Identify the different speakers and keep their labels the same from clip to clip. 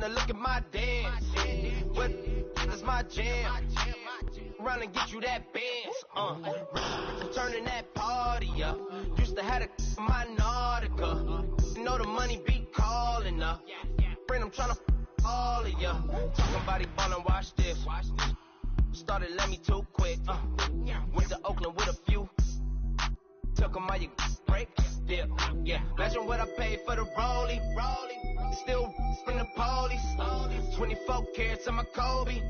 Speaker 1: wanna look at my dance. What is my jam? Run and get you that Benz. Turning that party up. Used to have a my Nautica. You know the money be calling up. Friend, I'm tryna all of ya. Talking about he ballin', watch this. Started let me too quick. Went to Oakland with a few. Took 'em all you break. Yeah. Imagine what I paid for the rollie. Still spin the police. 24 carats on my Kobe.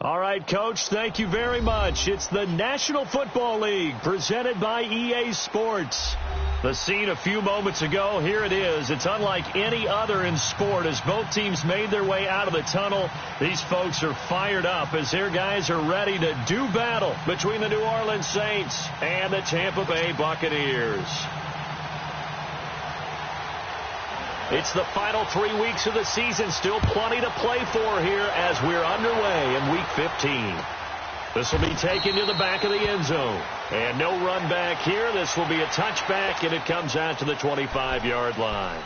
Speaker 2: All right, Coach, thank you very much. It's the National Football League presented by EA Sports. The scene a few moments ago, here it is. It's unlike any other in sport as both teams made their way out of the tunnel. These folks are fired up as their guys are ready to do battle between the New Orleans Saints and the Tampa Bay Buccaneers. It's the final 3 weeks of the season. Still plenty to play for here as we're underway in Week 15. This will be taken to the back of the end zone. And no run back here. This will be a touchback, and it comes out to the 25-yard line.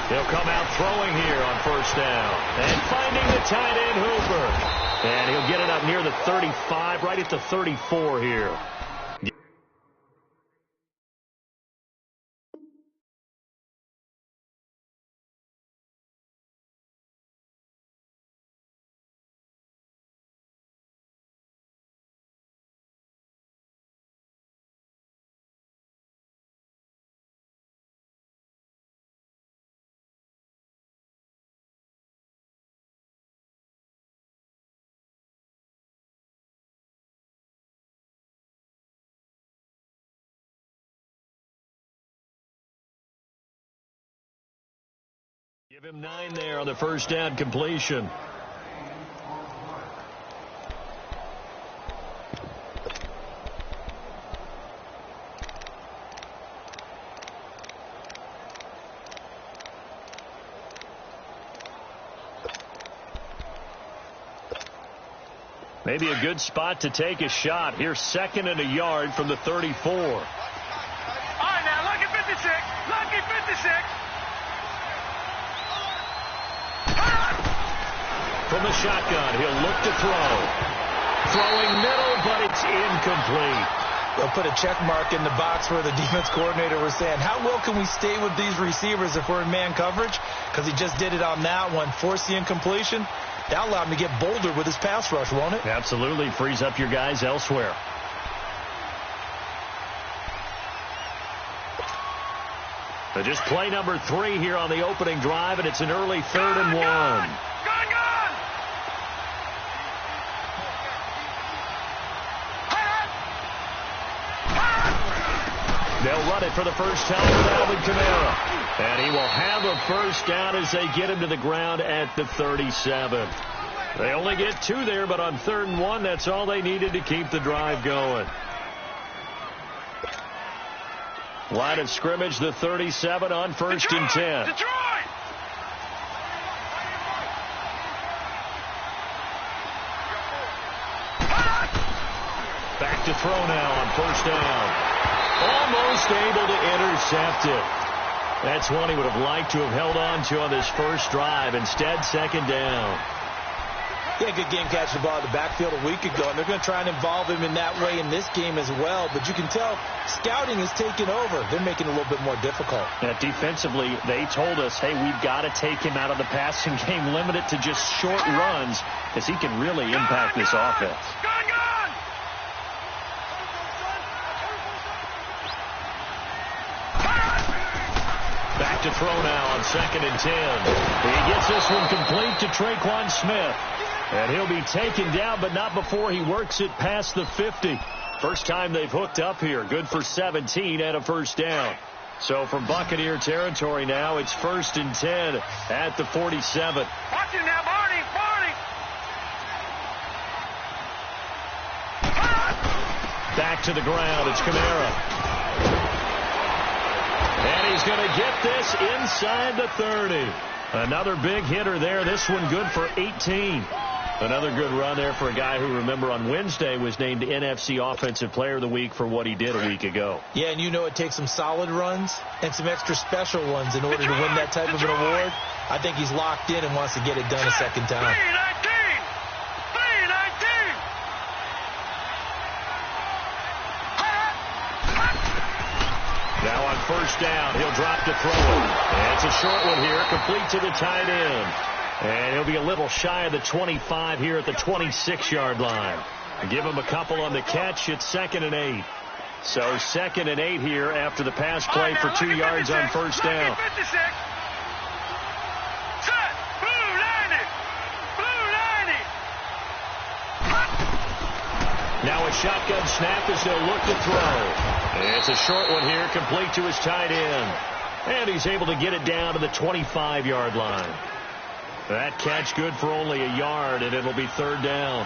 Speaker 2: He'll come out throwing here on first down. And finding the tight end, Hooper. And he'll get it up near the 35, right at the 34 here. Give him 9 there on the first down completion. Maybe a good spot to take a shot. Here's 2nd and a yard from the 34.
Speaker 3: All right, now, lucky 56. Lucky 56.
Speaker 2: From the shotgun, he'll look to throw. Throwing middle, but it's incomplete.
Speaker 4: They'll put a check mark in the box where the defense coordinator was saying, how well can we stay with these receivers if we're in man coverage? Because he just did it on that one. Force the incompletion. That'll allow him to get bolder with his pass rush, won't it?
Speaker 2: Absolutely. Frees up your guys elsewhere. So just play number 3 here on the opening drive, and it's an early 3rd and 1. They'll run it for the first time with Alvin Kamara. And he will have a first down as they get him to the ground at the 37. They only get 2 there, but on 3rd and 1, that's all they needed to keep the drive going. Line of scrimmage, the 37 on 1st and 10.
Speaker 3: Detroit!
Speaker 2: Back to throw now on 1st down. Almost able to intercept it. That's one he would have liked to have held on to on this first drive. Instead, 2nd down.
Speaker 4: He had a good game catching the ball in the backfield a week ago, and they're going to try and involve him in that way in this game as well. But you can tell scouting is taking over. They're making it a little bit more difficult.
Speaker 2: Defensively, they told us, hey, we've got to take him out of the passing game, limit it to just short runs, as he can really impact this offense. Back to throw now on 2nd and 10. He gets this one complete to Traquan Smith. And he'll be taken down, but not before he works it past the 50. First time they've hooked up here. Good for 17 and a first down. So from Buccaneer territory now, it's 1st and 10 at the 47.
Speaker 3: Watch it now, Barney.
Speaker 2: Back to the ground. It's Kamara. And he's going to get this inside the 30. Another big hitter there. This one good for 18. Another good run there for a guy who, remember, on Wednesday was named NFC Offensive Player of the Week for what he did a week ago.
Speaker 4: Yeah, and you know it takes some solid runs and some extra special ones in order to win that type of an award. I think he's locked in and wants to get it done a second time.
Speaker 3: 319.
Speaker 2: Now on 1st down, he'll drop to throw it. And it's a short one here, complete to the tight end. And he'll be a little shy of the 25 here at the 26-yard line. Give him a couple on the catch. It's 2nd and 8. So 2nd and 8 here after the pass play for 2 yards on 1st down. Now a shotgun snap as they'll look to throw. And it's a short one here, complete to his tight end. And he's able to get it down to the 25-yard line. That catch good for only a yard, and it'll be 3rd down.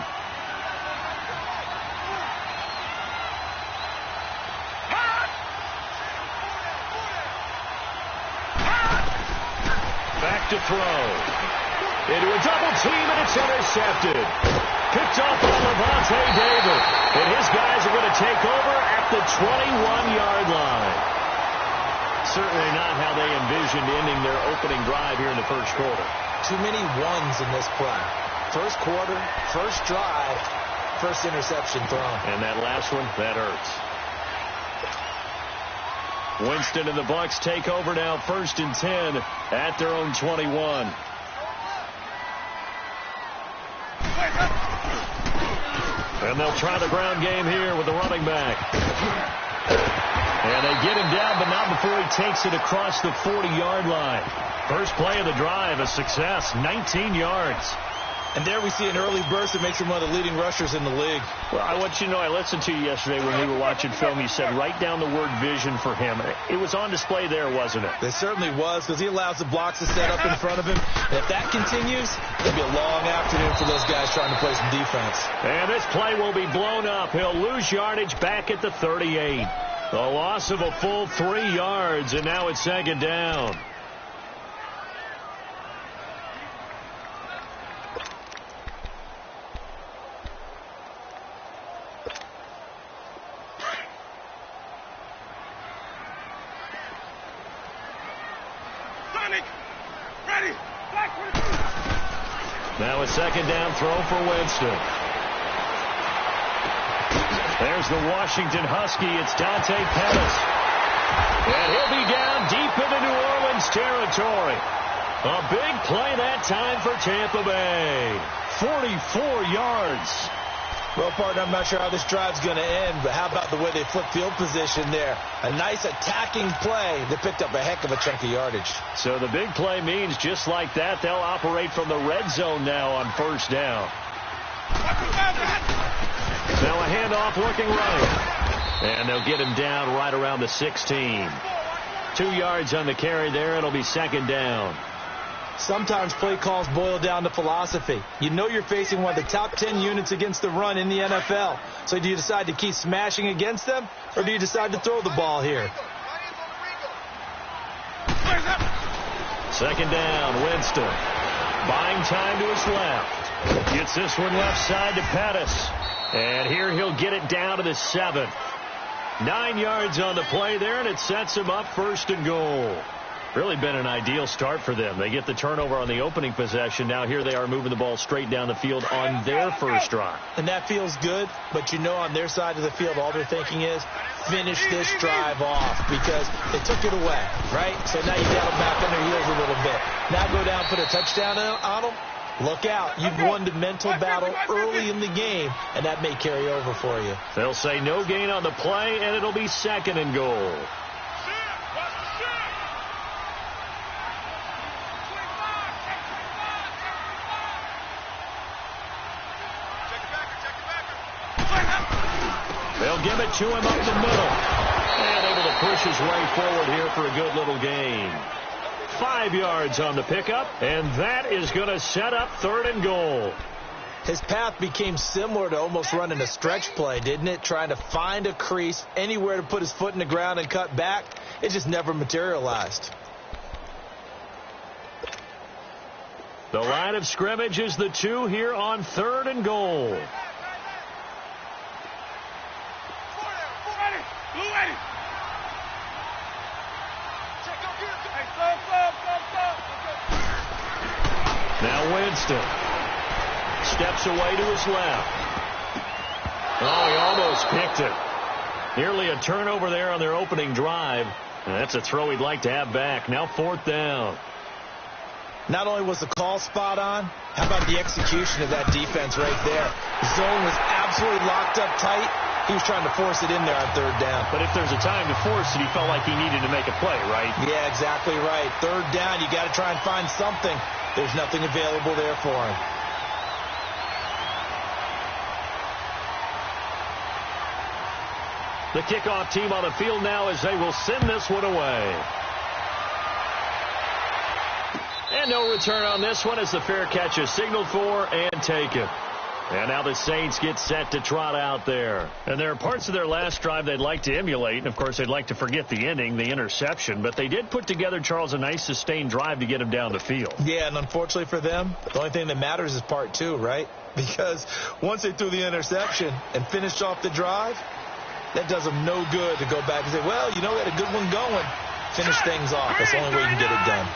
Speaker 2: Back to throw. Into a double team, and it's intercepted. Picked off by Levante David. And his guys are going to take over at the 21-yard line. Certainly not how they envisioned ending their opening drive here in the first quarter.
Speaker 4: Too many ones in this play. First quarter, first drive, first interception thrown.
Speaker 2: And that last one, that hurts. Winston and the Bucs take over now, 1st and 10 at their own 21. And they'll try the ground game here with the running back. And they get him down, but not before he takes it across the 40-yard line. First play of the drive, a success, 19 yards.
Speaker 4: And there we see an early burst that makes him one of the leading rushers in the league.
Speaker 2: Well, I want you to know, I listened to you yesterday when we were watching film. You said write down the word vision for him. It was on display there, wasn't it?
Speaker 4: It certainly was, because he allows the blocks to set up in front of him. And if that continues, it'll be a long afternoon for those guys trying to play some defense.
Speaker 2: And this play will be blown up. He'll lose yardage back at the 38. A loss of a full 3 yards, and now it's 2nd down. Now a 2nd down throw for Winston. There's the Washington Husky. It's Dante Pettis. And he'll be down deep into New Orleans territory. A big play that time for Tampa Bay. 44 yards.
Speaker 4: Well, partner, I'm not sure how this drive's going to end, but how about the way they flip field position there? A nice attacking play that picked up a heck of a chunk of yardage.
Speaker 2: So the big play means just like that, they'll operate from the red zone now on 1st down. Now a handoff looking right. And they'll get him down right around the 16. 2 yards on the carry there. It'll be 2nd down.
Speaker 4: Sometimes play calls boil down to philosophy. You know you're facing one of the top 10 units against the run in the NFL. So do you decide to keep smashing against them, or do you decide to throw the ball here?
Speaker 2: 2nd down, Winston. Buying time to his left. Gets this one left side to Pettis. And here he'll get it down to the 7. 9 yards on the play there, and it sets him up 1st and goal. Really been an ideal start for them. They get the turnover on the opening possession. Now here they are moving the ball straight down the field on their first drive.
Speaker 4: And that feels good, but you know on their side of the field all they're thinking is finish this drive off because they took it away, right? So now you got them back on their heels a little bit. Now go down, put a touchdown on them. Look out. You've won the mental battle early in the game, and that may carry over for you.
Speaker 2: They'll say no gain on the play, and it'll be 2nd and goal. They'll give it to him up the middle. And able to push his way forward here for a good little gain. 5 yards on the pickup, and that is going to set up 3rd and goal.
Speaker 4: His path became similar to almost running a stretch play, didn't it? Trying to find a crease, anywhere to put his foot in the ground and cut back. It just never materialized.
Speaker 2: The line of scrimmage is the 2 here on 3rd and goal. Now Winston steps away to his left. Oh, he almost picked it. Nearly a turnover there on their opening drive. And that's a throw he'd like to have back. Now 4th down.
Speaker 4: Not only was the call spot on, how about the execution of that defense right there? The zone was absolutely locked up tight. He was trying to force it in there on 3rd down.
Speaker 2: But if there's a time to force it, he felt like he needed to make a play, right?
Speaker 4: Yeah, exactly right. 3rd down, you got to try and find something. There's nothing available there for him.
Speaker 2: The kickoff team on the field now as they will send this one away. And no return on this one as the fair catch is signaled for and taken. And now the Saints get set to trot out there. And there are parts of their last drive they'd like to emulate. And, of course, they'd like to forget the ending, the interception. But they did put together, Charles, a nice sustained drive to get him down the field.
Speaker 4: Yeah, and unfortunately for them, the only thing that matters is part 2, right? Because once they threw the interception and finished off the drive, that does them no good to go back and say, well, you know, we had a good one going. Finish things off. That's the only way you can get it done.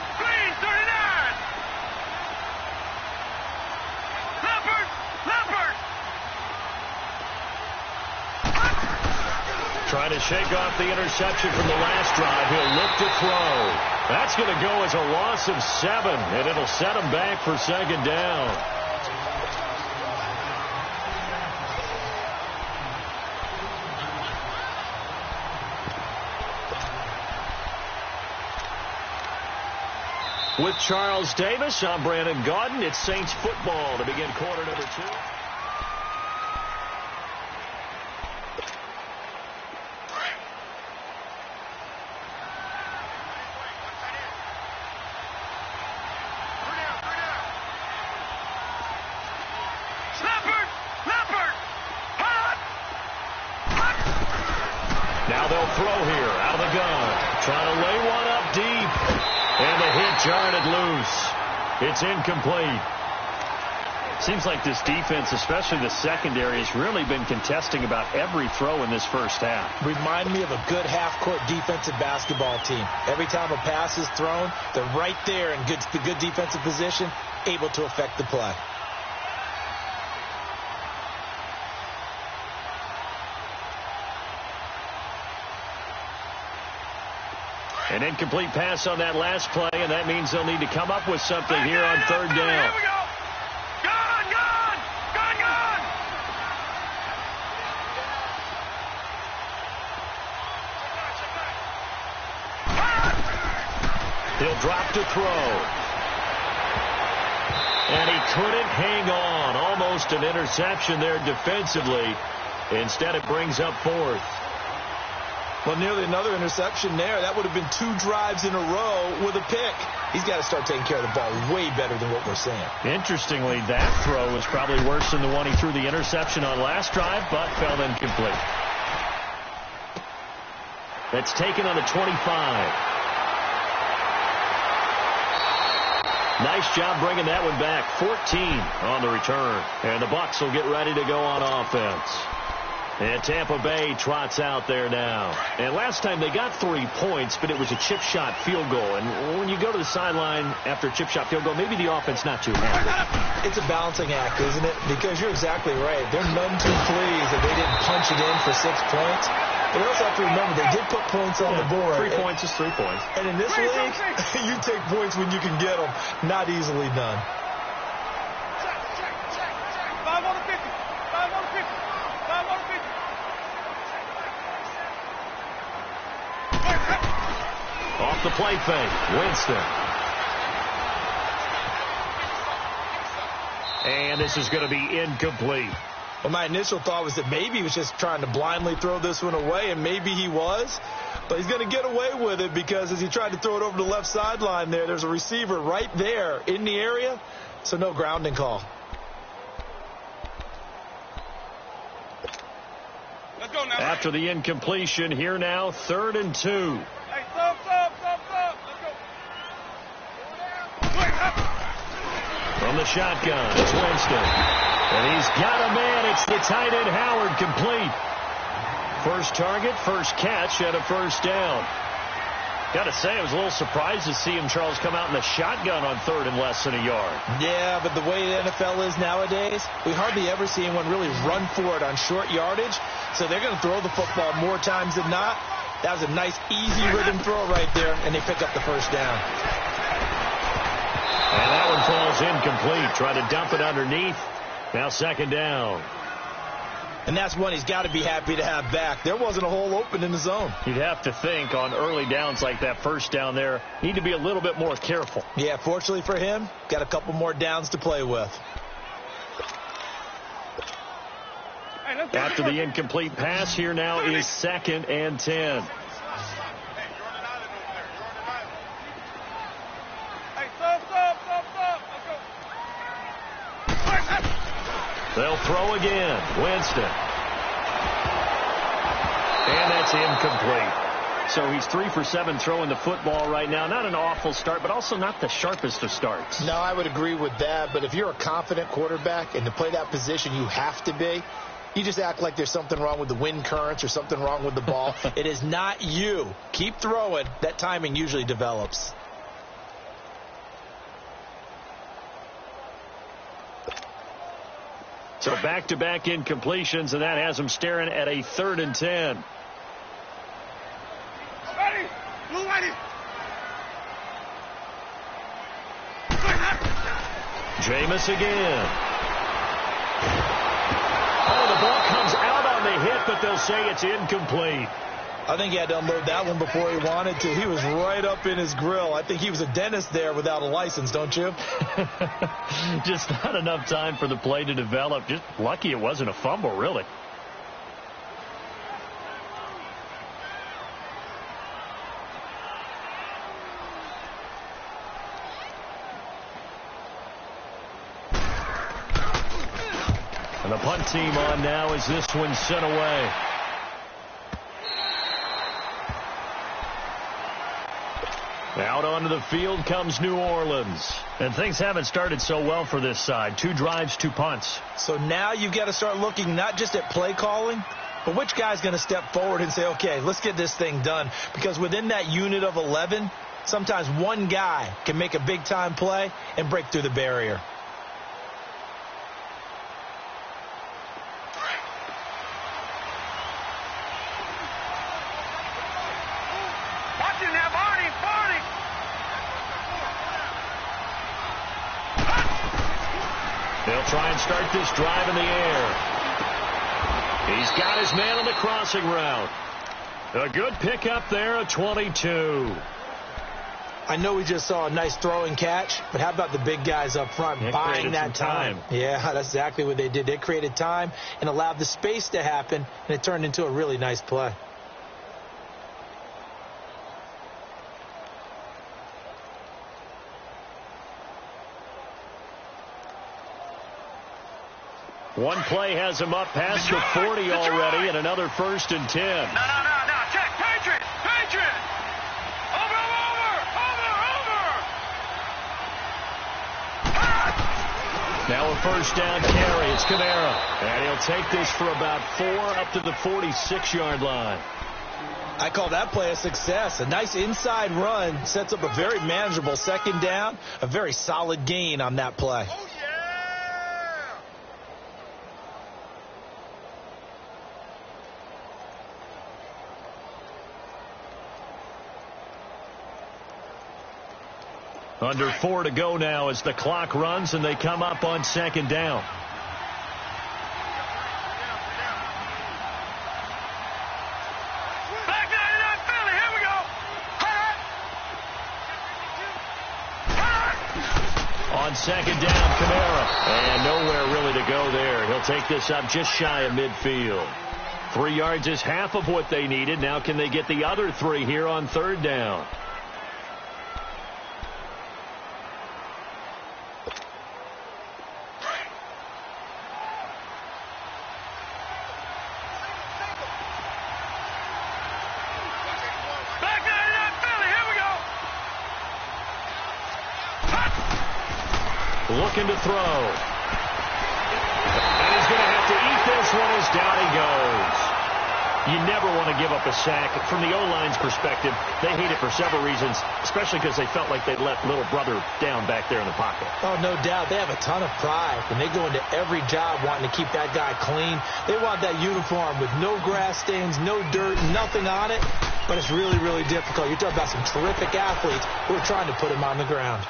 Speaker 2: Trying to shake off the interception from the last drive. He'll look to throw. That's going to go as a loss of 7, and it'll set him back for 2nd down. With Charles Davis, I'm Brandon Gaudin. It's Saints football to begin quarter number 2. Now they'll throw here out of the gun. Trying to lay one up deep. And the hit jarred it loose. It's incomplete. Seems like this defense, especially the secondary, has really been contesting about every throw in this first half.
Speaker 4: Remind me of a good half-court defensive basketball team. Every time a pass is thrown, they're right there in good defensive position, able to affect the play.
Speaker 2: An incomplete pass on that last play, and that means they'll need to come up with something here on 3rd down.
Speaker 3: Here we go. Gone.
Speaker 2: He'll drop to throw. And he couldn't hang on. Almost an interception there defensively. Instead, it brings up 4th.
Speaker 4: Well, nearly another interception there. That would have been 2 drives in a row with a pick. He's got to start taking care of the ball way better than what we're seeing.
Speaker 2: Interestingly, that throw was probably worse than the one he threw the interception on last drive, but fell incomplete. That's taken on the 25. Nice job bringing that one back. 14 on the return. And the Bucs will get ready to go on offense. And Tampa Bay trots out there now. And last time they got 3 points, but it was a chip shot field goal. And when you go to the sideline after a chip shot field goal, maybe the offense not too happy.
Speaker 4: It's a balancing act, isn't it? Because you're exactly right. They're none too pleased that they didn't punch it in for 6 points. But you also have to remember they did put points on the board.
Speaker 2: 3 points is 3 points.
Speaker 4: And in this league, you take points when you can get them. Not easily done.
Speaker 3: Check. 5 on the 50. 5 on the 50. 5 on the 50.
Speaker 2: Off the play fake, Winston. And this is going to be incomplete.
Speaker 4: Well, my initial thought was that maybe he was just trying to blindly throw this one away, and maybe he was. But he's going to get away with it because as he tried to throw it over the left sideline there's a receiver right there in the area, so no grounding call.
Speaker 3: Let's go now.
Speaker 2: After the incompletion, here now, 3rd and 2.
Speaker 3: Hey, stop. Let's go.
Speaker 2: From the shotgun, it's Winston. And he's got a man. It's the tight end, Howard, complete. First target, first catch, and a first down. Got to say, I was a little surprised to see him, Charles, come out in the shotgun on 3rd and less than a yard.
Speaker 4: Yeah, but the way the NFL is nowadays, we hardly ever see anyone really run for it on short yardage. So they're going to throw the football more times than not. That was a nice, easy rhythm throw right there, and they pick up the first down.
Speaker 2: And that one falls incomplete. Try to dump it underneath. Now 2nd down.
Speaker 4: And that's one he's got to be happy to have back. There wasn't a hole open in the zone.
Speaker 2: You'd have to think on early downs like that first down there, need to be a little bit more careful.
Speaker 4: Yeah, fortunately for him, got a couple more downs to play with.
Speaker 2: After the incomplete pass, here now is 2nd and 10. They'll throw again. Winston. And that's incomplete. So he's 3 for 7 throwing the football right now. Not an awful start, but also not the sharpest of starts.
Speaker 5: No, I would agree with that. But if you're a confident quarterback and to play that position you have to be, you just act like there's something wrong with the wind currents or something wrong with the ball.
Speaker 4: It is not you. Keep throwing. That timing usually develops.
Speaker 2: So back-to-back incompletions, and that has him staring at a 3rd and 10.
Speaker 3: Ready? Blue ready.
Speaker 2: Jameis again. Oh, the ball comes out on the hit, but they'll say it's incomplete.
Speaker 4: I think he had to unload that one before he wanted to. He was right up in his grill. I think he was a dentist there without a license, don't you?
Speaker 2: Just not enough time for the play to develop. Just lucky it wasn't a fumble, really. And the punt team on now as this one's sent away. Out onto the field comes New Orleans. And things haven't started so well for this side. 2 drives, 2 punts.
Speaker 4: So now you've got to start looking not just at play calling, but which guy's going to step forward and say, okay, let's get this thing done. Because within that unit of 11, sometimes one guy can make a big-time play and break through the barrier.
Speaker 2: They'll try and start this drive in the air. He's got his man on the crossing route. A good pickup there, a 22.
Speaker 4: I know we just saw a nice throwing catch, but how about the big guys up front buying that time? Yeah, that's exactly what they did. They created time and allowed the space to happen, and it turned into a really nice play.
Speaker 2: One play has him up past the 40 already, and another 1st and 10.
Speaker 3: No. Check. Patriot. Over.
Speaker 2: Now a 1st down carry. It's Kamara. And he'll take this for about 4 up to the 46-yard line.
Speaker 4: I call that play a success. A nice inside run sets up a very manageable 2nd down. A very solid gain on that play.
Speaker 2: Under 4 to go now as the clock runs and they come up on 2nd down.
Speaker 3: Back 99 Philly, here we go.
Speaker 2: On second down, Kamara. And nowhere really to go there. He'll take this up just shy of midfield. 3 yards is half of what they needed. Now can they get the other 3 here on third down? Looking to throw. And he's going to have to eat this one as down he goes. You never want to give up a sack. From the O-line's perspective, they hate it for several reasons, especially because they felt like they'd let little brother down back there in the pocket.
Speaker 4: Oh, no doubt. They have a ton of pride. When they go into every job wanting to keep that guy clean, they want that uniform with no grass stains, no dirt, nothing on it. But it's really, really difficult. You're talking about some terrific athletes who are trying to put him on the ground.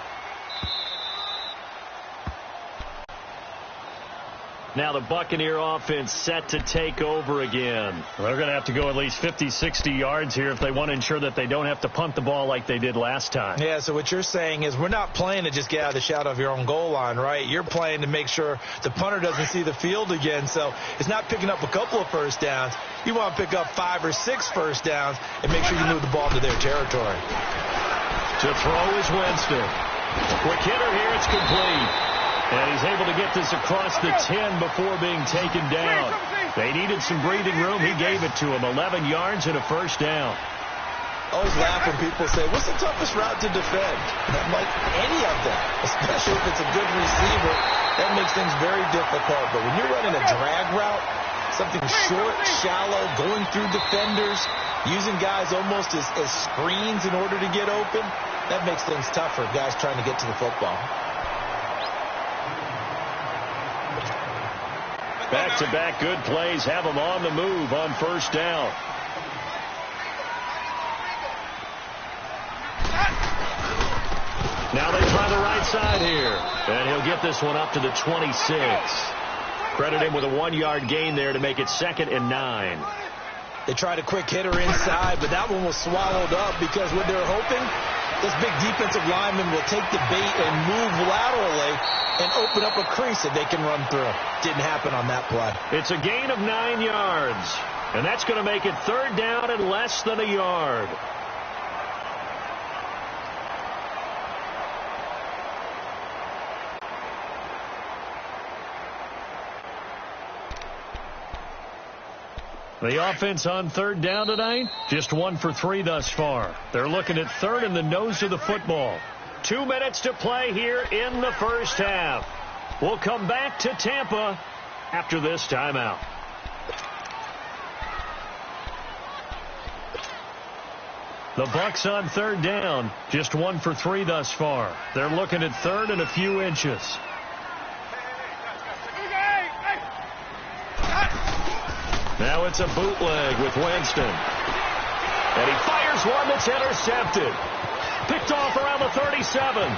Speaker 2: Now the Buccaneer offense set to take over again. They're going to have to go at least 50, 60 yards here if they want to ensure that they don't have to punt the ball like they did last time.
Speaker 4: Yeah, so what you're saying is we're not playing to just get out of the shadow of your own goal line, right? You're playing to make sure the punter doesn't see the field again. So it's not picking up a couple of first downs. You want to pick up 5 or 6 first downs and make sure you move the ball into their territory.
Speaker 2: To throw is Winston. Quick hitter here, it's complete. And he's able to get this across the 10 before being taken down. They needed some breathing room. He gave it to him. 11 yards and a first down.
Speaker 4: I always laugh when people say, what's the toughest route to defend? And I'm like, any of them, especially if it's a good receiver. That makes things very difficult. But when you're running a drag route, something short, shallow, going through defenders, using guys almost as screens in order to get open, that makes things tough for guys trying to get to the football.
Speaker 2: Back-to-back good plays have them on the move on first down. Now they try the right side here. And he'll get this one up to the 26. Credit him with a 1-yard gain there to make it 2nd and 9.
Speaker 4: They tried a quick hitter inside, but that one was swallowed up because what they're hoping, this big defensive lineman will take the bait and move laterally and open up a crease that they can run through. Didn't happen on that play.
Speaker 2: It's a gain of 9 yards, and that's going to make it 3rd down and less than a yard. The offense on 3rd down tonight, just 1 for 3 thus far. They're looking at 3rd and the nose of the football. 2 minutes to play here in the first half. We'll come back to Tampa after this timeout. The Bucs on 3rd down, just 1 for 3 thus far. They're looking at 3rd and a few inches. Now it's a bootleg with Winston. And he fires one that's intercepted. Picked off around the 37. And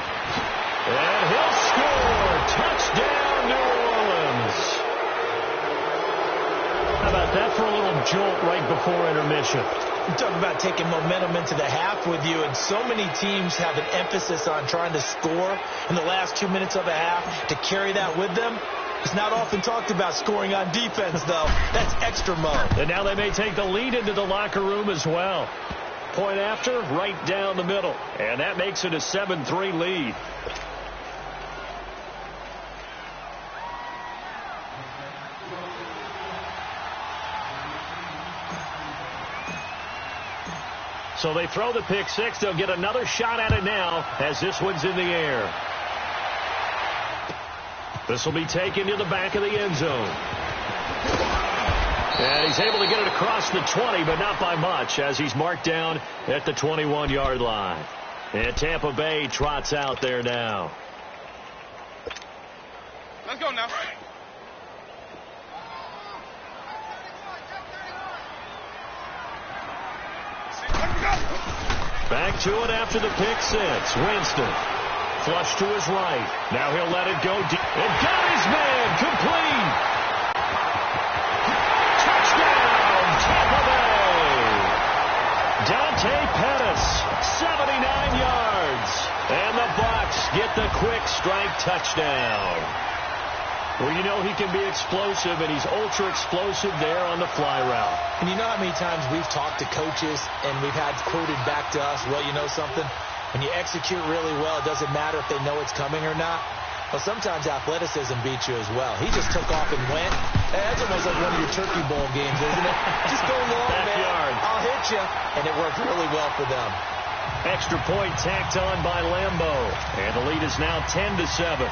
Speaker 2: he'll score. Touchdown, New Orleans. How about that for a little jolt right before intermission?
Speaker 4: You talk about taking momentum into the half with you, and so many teams have an emphasis on trying to score in the last 2 minutes of a half to carry that with them. It's not often talked about scoring on defense, though. That's extra mode.
Speaker 2: And now they may take the lead into the locker room as well. Point after, right down the middle. And that makes it a 7-3 lead. So they throw the pick six. They'll get another shot at it now as this one's in the air. This will be taken to the back of the end zone. And he's able to get it across the 20, but not by much, as he's marked down at the 21-yard line. And Tampa Bay trots out there now.
Speaker 3: Let's go now.
Speaker 2: Back to it after the pick six. Winston. Flush to his right. Now he'll let it go deep. And got his man. Complete. Touchdown, Tampa Bay. Dante Pettis, 79 yards. And the Bucs get the quick strike touchdown. Well, you know he can be explosive, and he's ultra explosive there on the fly route.
Speaker 4: And you know how many times we've talked to coaches and we've had quoted back to us, well, you know something? When you execute really well, it doesn't matter if they know it's coming or not. Well, sometimes athleticism beats you as well. He just took off and went. Hey, that's almost like one of your Turkey Bowl games, isn't it? Just go long, man. I'll hit you. And it worked really well for them.
Speaker 2: Extra point tacked on by Lambo. And the lead is now 10-7.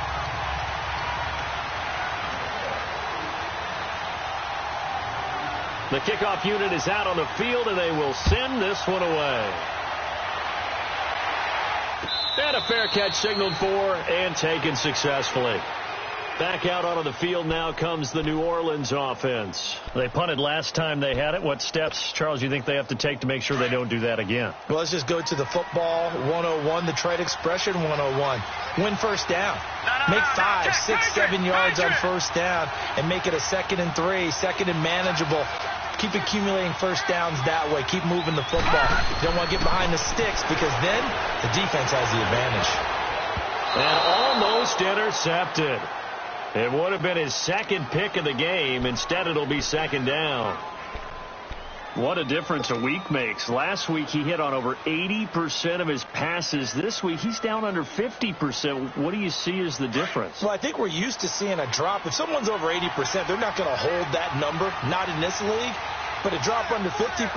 Speaker 2: The kickoff unit is out on the field, and they will send this one away. And a fair catch signaled for and taken successfully. Back out onto the field now comes the New Orleans offense. They punted last time they had it. What steps, Charles, you think they have to take to make sure they don't do that again?
Speaker 4: Well, let's just go to the football 101, the trade expression 101. Win first down. Make 5, 6, 7 yards on first down and make it a 2nd and 3, 2nd and manageable. Keep accumulating first downs that way. Keep moving the football. You don't want to get behind the sticks because then the defense has the advantage.
Speaker 2: And almost intercepted. It would have been his 2nd pick of the game. Instead, it'll be 2nd down. What a difference a week makes. Last week, he hit on over 80% of his passes. This week, he's down under 50%. What do you see as the difference?
Speaker 4: Well, I think we're used to seeing a drop. If someone's over 80%, they're not going to hold that number, not in this league. But a drop under 50%,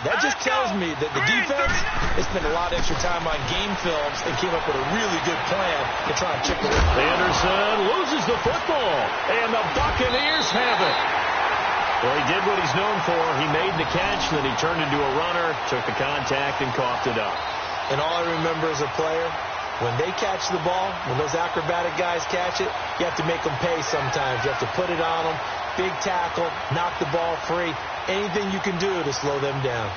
Speaker 4: that just tells me that the defense has spent a lot of extra time on game films and came up with a really good plan to try and chip away.
Speaker 2: Anderson loses the football, and the Buccaneers have it. Well, he did what he's known for. He made the catch, then he turned into a runner, took the contact, and coughed it up.
Speaker 4: And all I remember as a player, when they catch the ball, when those acrobatic guys catch it, you have to make them pay sometimes. You have to put it on them, big tackle, knock the ball free. Anything you can do to slow them down.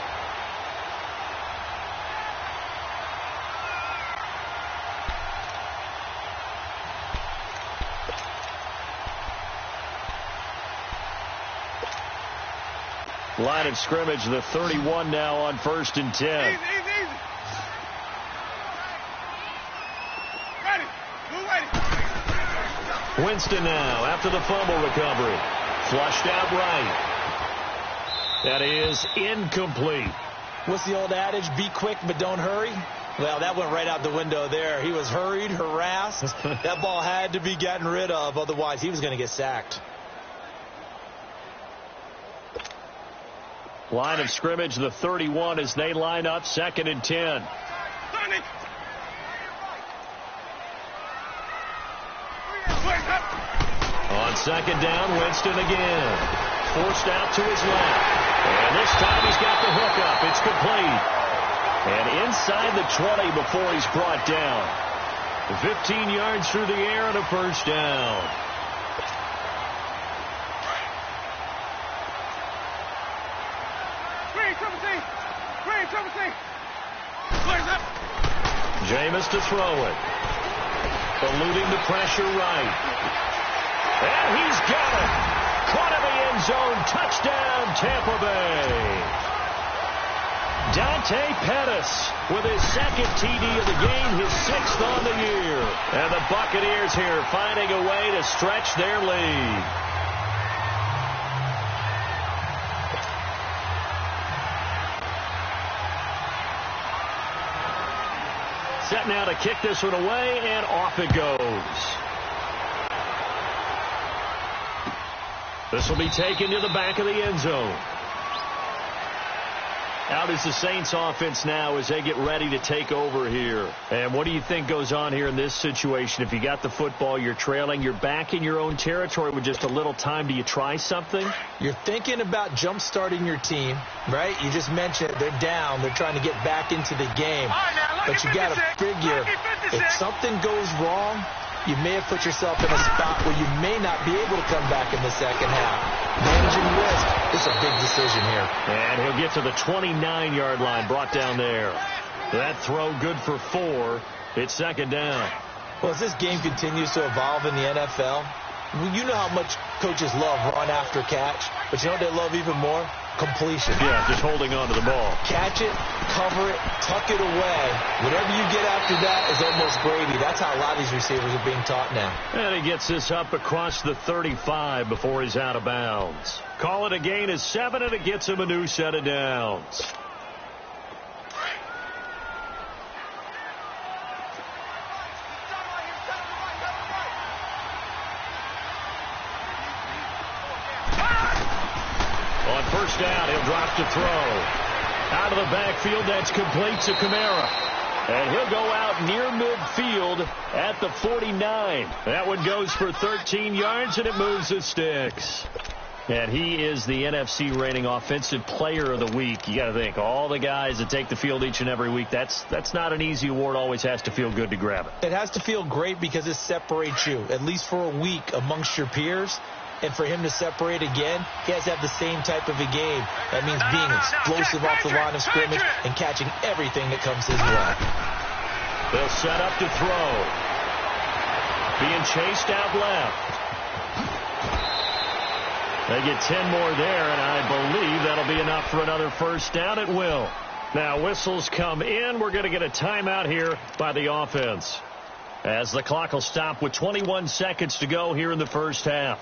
Speaker 2: Line of scrimmage, the 31 now on 1st and 10.
Speaker 3: Easy. Ready.
Speaker 2: Winston now after the fumble recovery. Flushed out right. That is incomplete.
Speaker 4: What's the old adage? Be quick, but don't hurry. Well, that went right out the window there. He was hurried, harassed. That ball had to be gotten rid of. Otherwise, he was going to get sacked.
Speaker 2: Line of scrimmage, the 31 as they line up 2nd and 10. On 2nd down, Winston again. Forced out to his left. And this time he's got the hook up. It's complete. And inside the 20 before he's brought down. 15 yards through the air and a first down. Jameis to throw it. Eluding the pressure right. And he's got it. Caught in the end zone. Touchdown, Tampa Bay. Dante Pettis with his 2nd TD of the game, his 6th on the year. And the Buccaneers here finding a way to stretch their lead. Set now to kick this one away, and off it goes. This will be taken to the back of the end zone. Out is the Saints offense now as they get ready to take over here. And what do you think goes on here in this situation? If you got the football, you're trailing, you're back in your own territory with just a little time. Do you try something?
Speaker 4: You're thinking about jump-starting your team, right? You just mentioned they're down. They're trying to get back into the game. But you got to figure if something goes wrong, you may have put yourself in a spot where you may not be able to come back in the second half. Managing risk is a big decision here.
Speaker 2: And he'll get to the 29-yard line, brought down there. That throw good for 4. It's 2nd down.
Speaker 4: Well, as this game continues to evolve in the NFL, you know how much coaches love run after catch, but you know what they love even more? completion.
Speaker 2: Yeah, just holding on to the ball.
Speaker 4: Catch it, cover it, tuck it away. Whatever you get after that is almost gravy. That's how a lot of these receivers are being taught now.
Speaker 2: And he gets this up across the 35 before he's out of bounds. Call it a gain of 7, and it gets him a new set of downs. First down, he'll drop to throw. Out of the backfield, that's complete to Kamara. And he'll go out near midfield at the 49. That one goes for 13 yards, and it moves the sticks. And he is the NFC reigning offensive player of the week. You got to think, all the guys that take the field each and every week, that's not an easy award. Always has to feel good to grab it.
Speaker 4: It has to feel great because it separates you, at least for a week, amongst your peers. And for him to separate again, he has to have the same type of a game. That means being explosive off the line of scrimmage and catching everything that comes his way.
Speaker 2: They'll set up to throw. Being chased out left. They get 10 more there, and I believe that'll be enough for another first down. It will. Now whistles come in. We're going to get a timeout here by the offense, as the clock will stop with 21 seconds to go here in the first half.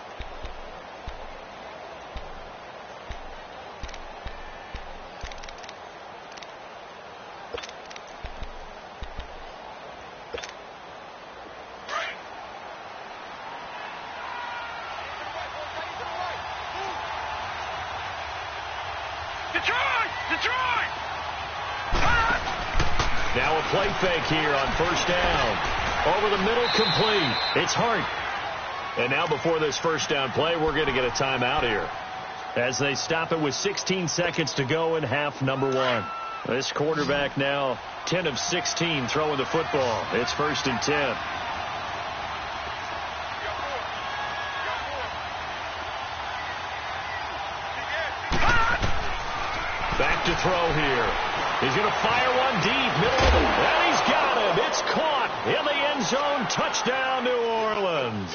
Speaker 2: Now a play fake here on first down. Over the middle, complete. It's Hart. And now before this first down play, we're going to get a timeout here, as they stop it with 16 seconds to go in half number 1. This quarterback now 10 of 16 throwing the football. It's 1st and 10. Back to throw here. He's going to fire one deep, middle of it, and he's got him. It's caught in the end zone. Touchdown, New Orleans.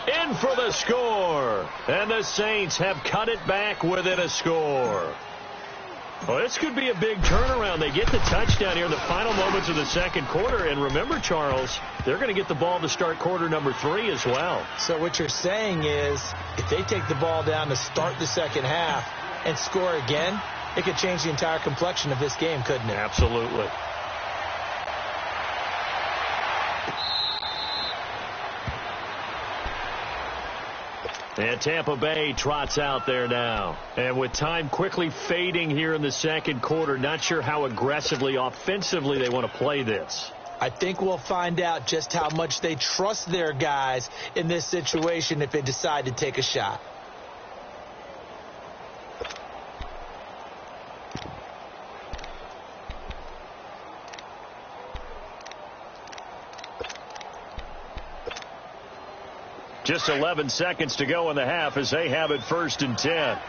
Speaker 2: In for the score, and the Saints have cut it back within a score. Well, this could be a big turnaround. They get the touchdown here in the final moments of the second quarter, and remember, Charles, they're going to get the ball to start quarter number 3 as well.
Speaker 4: So what you're saying is, if they take the ball down to start the second half and score again, it could change the entire complexion of this game, couldn't it?
Speaker 2: Absolutely. And Tampa Bay trots out there now. And with time quickly fading here in the second quarter, not sure how aggressively, offensively they want to play this.
Speaker 4: I think we'll find out just how much they trust their guys in this situation if they decide to take a shot.
Speaker 2: Just 11 seconds to go in the half as they have it 1st and 10. And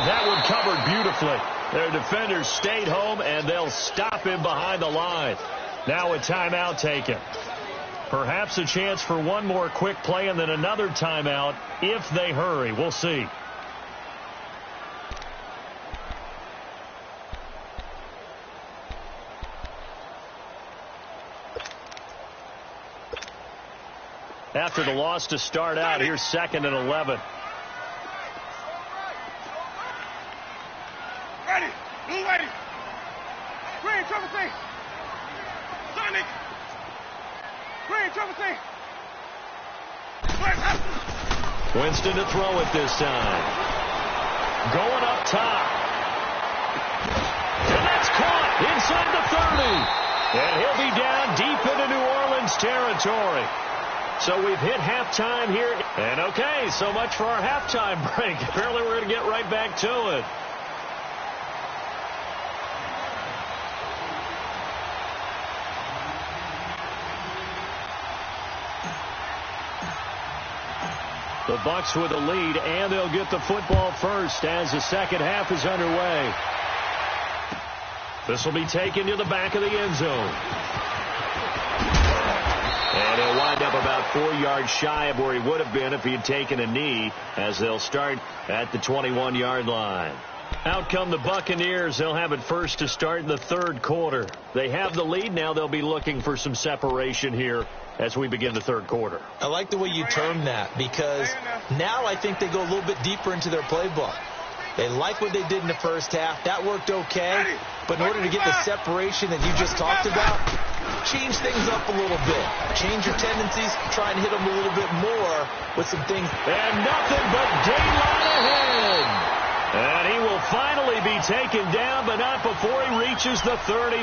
Speaker 2: that one covered beautifully. Their defenders stayed home, and they'll stop him behind the line. Now a timeout taken. Perhaps a chance for one more quick play and then another timeout if they hurry. We'll see. After the loss to start out, here's 2nd and 11.
Speaker 3: Ready. Blue ready. Green, triple C. Sonic. Green, triple C.
Speaker 2: Winston to throw it this time. Going up top. And that's caught inside the 30. And he'll be down deep into New Orleans territory. So we've hit halftime here. And okay, so much for our halftime break. Apparently we're going to get right back to it. The Bucs with the lead, and they'll get the football first as the second half is underway. This will be taken to the back of the end zone. And he'll wind up about 4 yards shy of where he would have been if he had taken a knee, as they'll start at the 21-yard line. Out come the Buccaneers. They'll have it first to start in the third quarter. They have the lead. Now they'll be looking for some separation here as we begin the third quarter.
Speaker 4: I like the way you term that, because now I think they go a little bit deeper into their playbook. They like what they did in the first half. That worked okay. But in order to get the separation that you just talked about, change things up a little bit. Change your tendencies. Try and hit them a little bit more with some things.
Speaker 2: And nothing but daylight ahead. And he will finally be taken down, but not before he reaches the 38.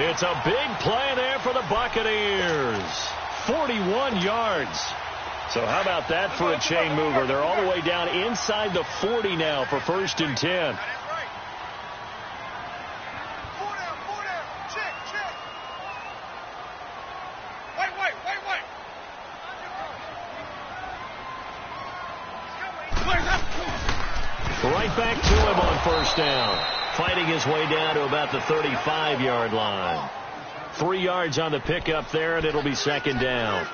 Speaker 2: It's a big play there for the Buccaneers. 41 yards. So how about that for a chain mover? They're all the way down inside the 40 now for 1st and 10. Right back to him on 1st down. Fighting his way down to about the 35-yard line. 3 yards on the pickup there, and it'll be 2nd down.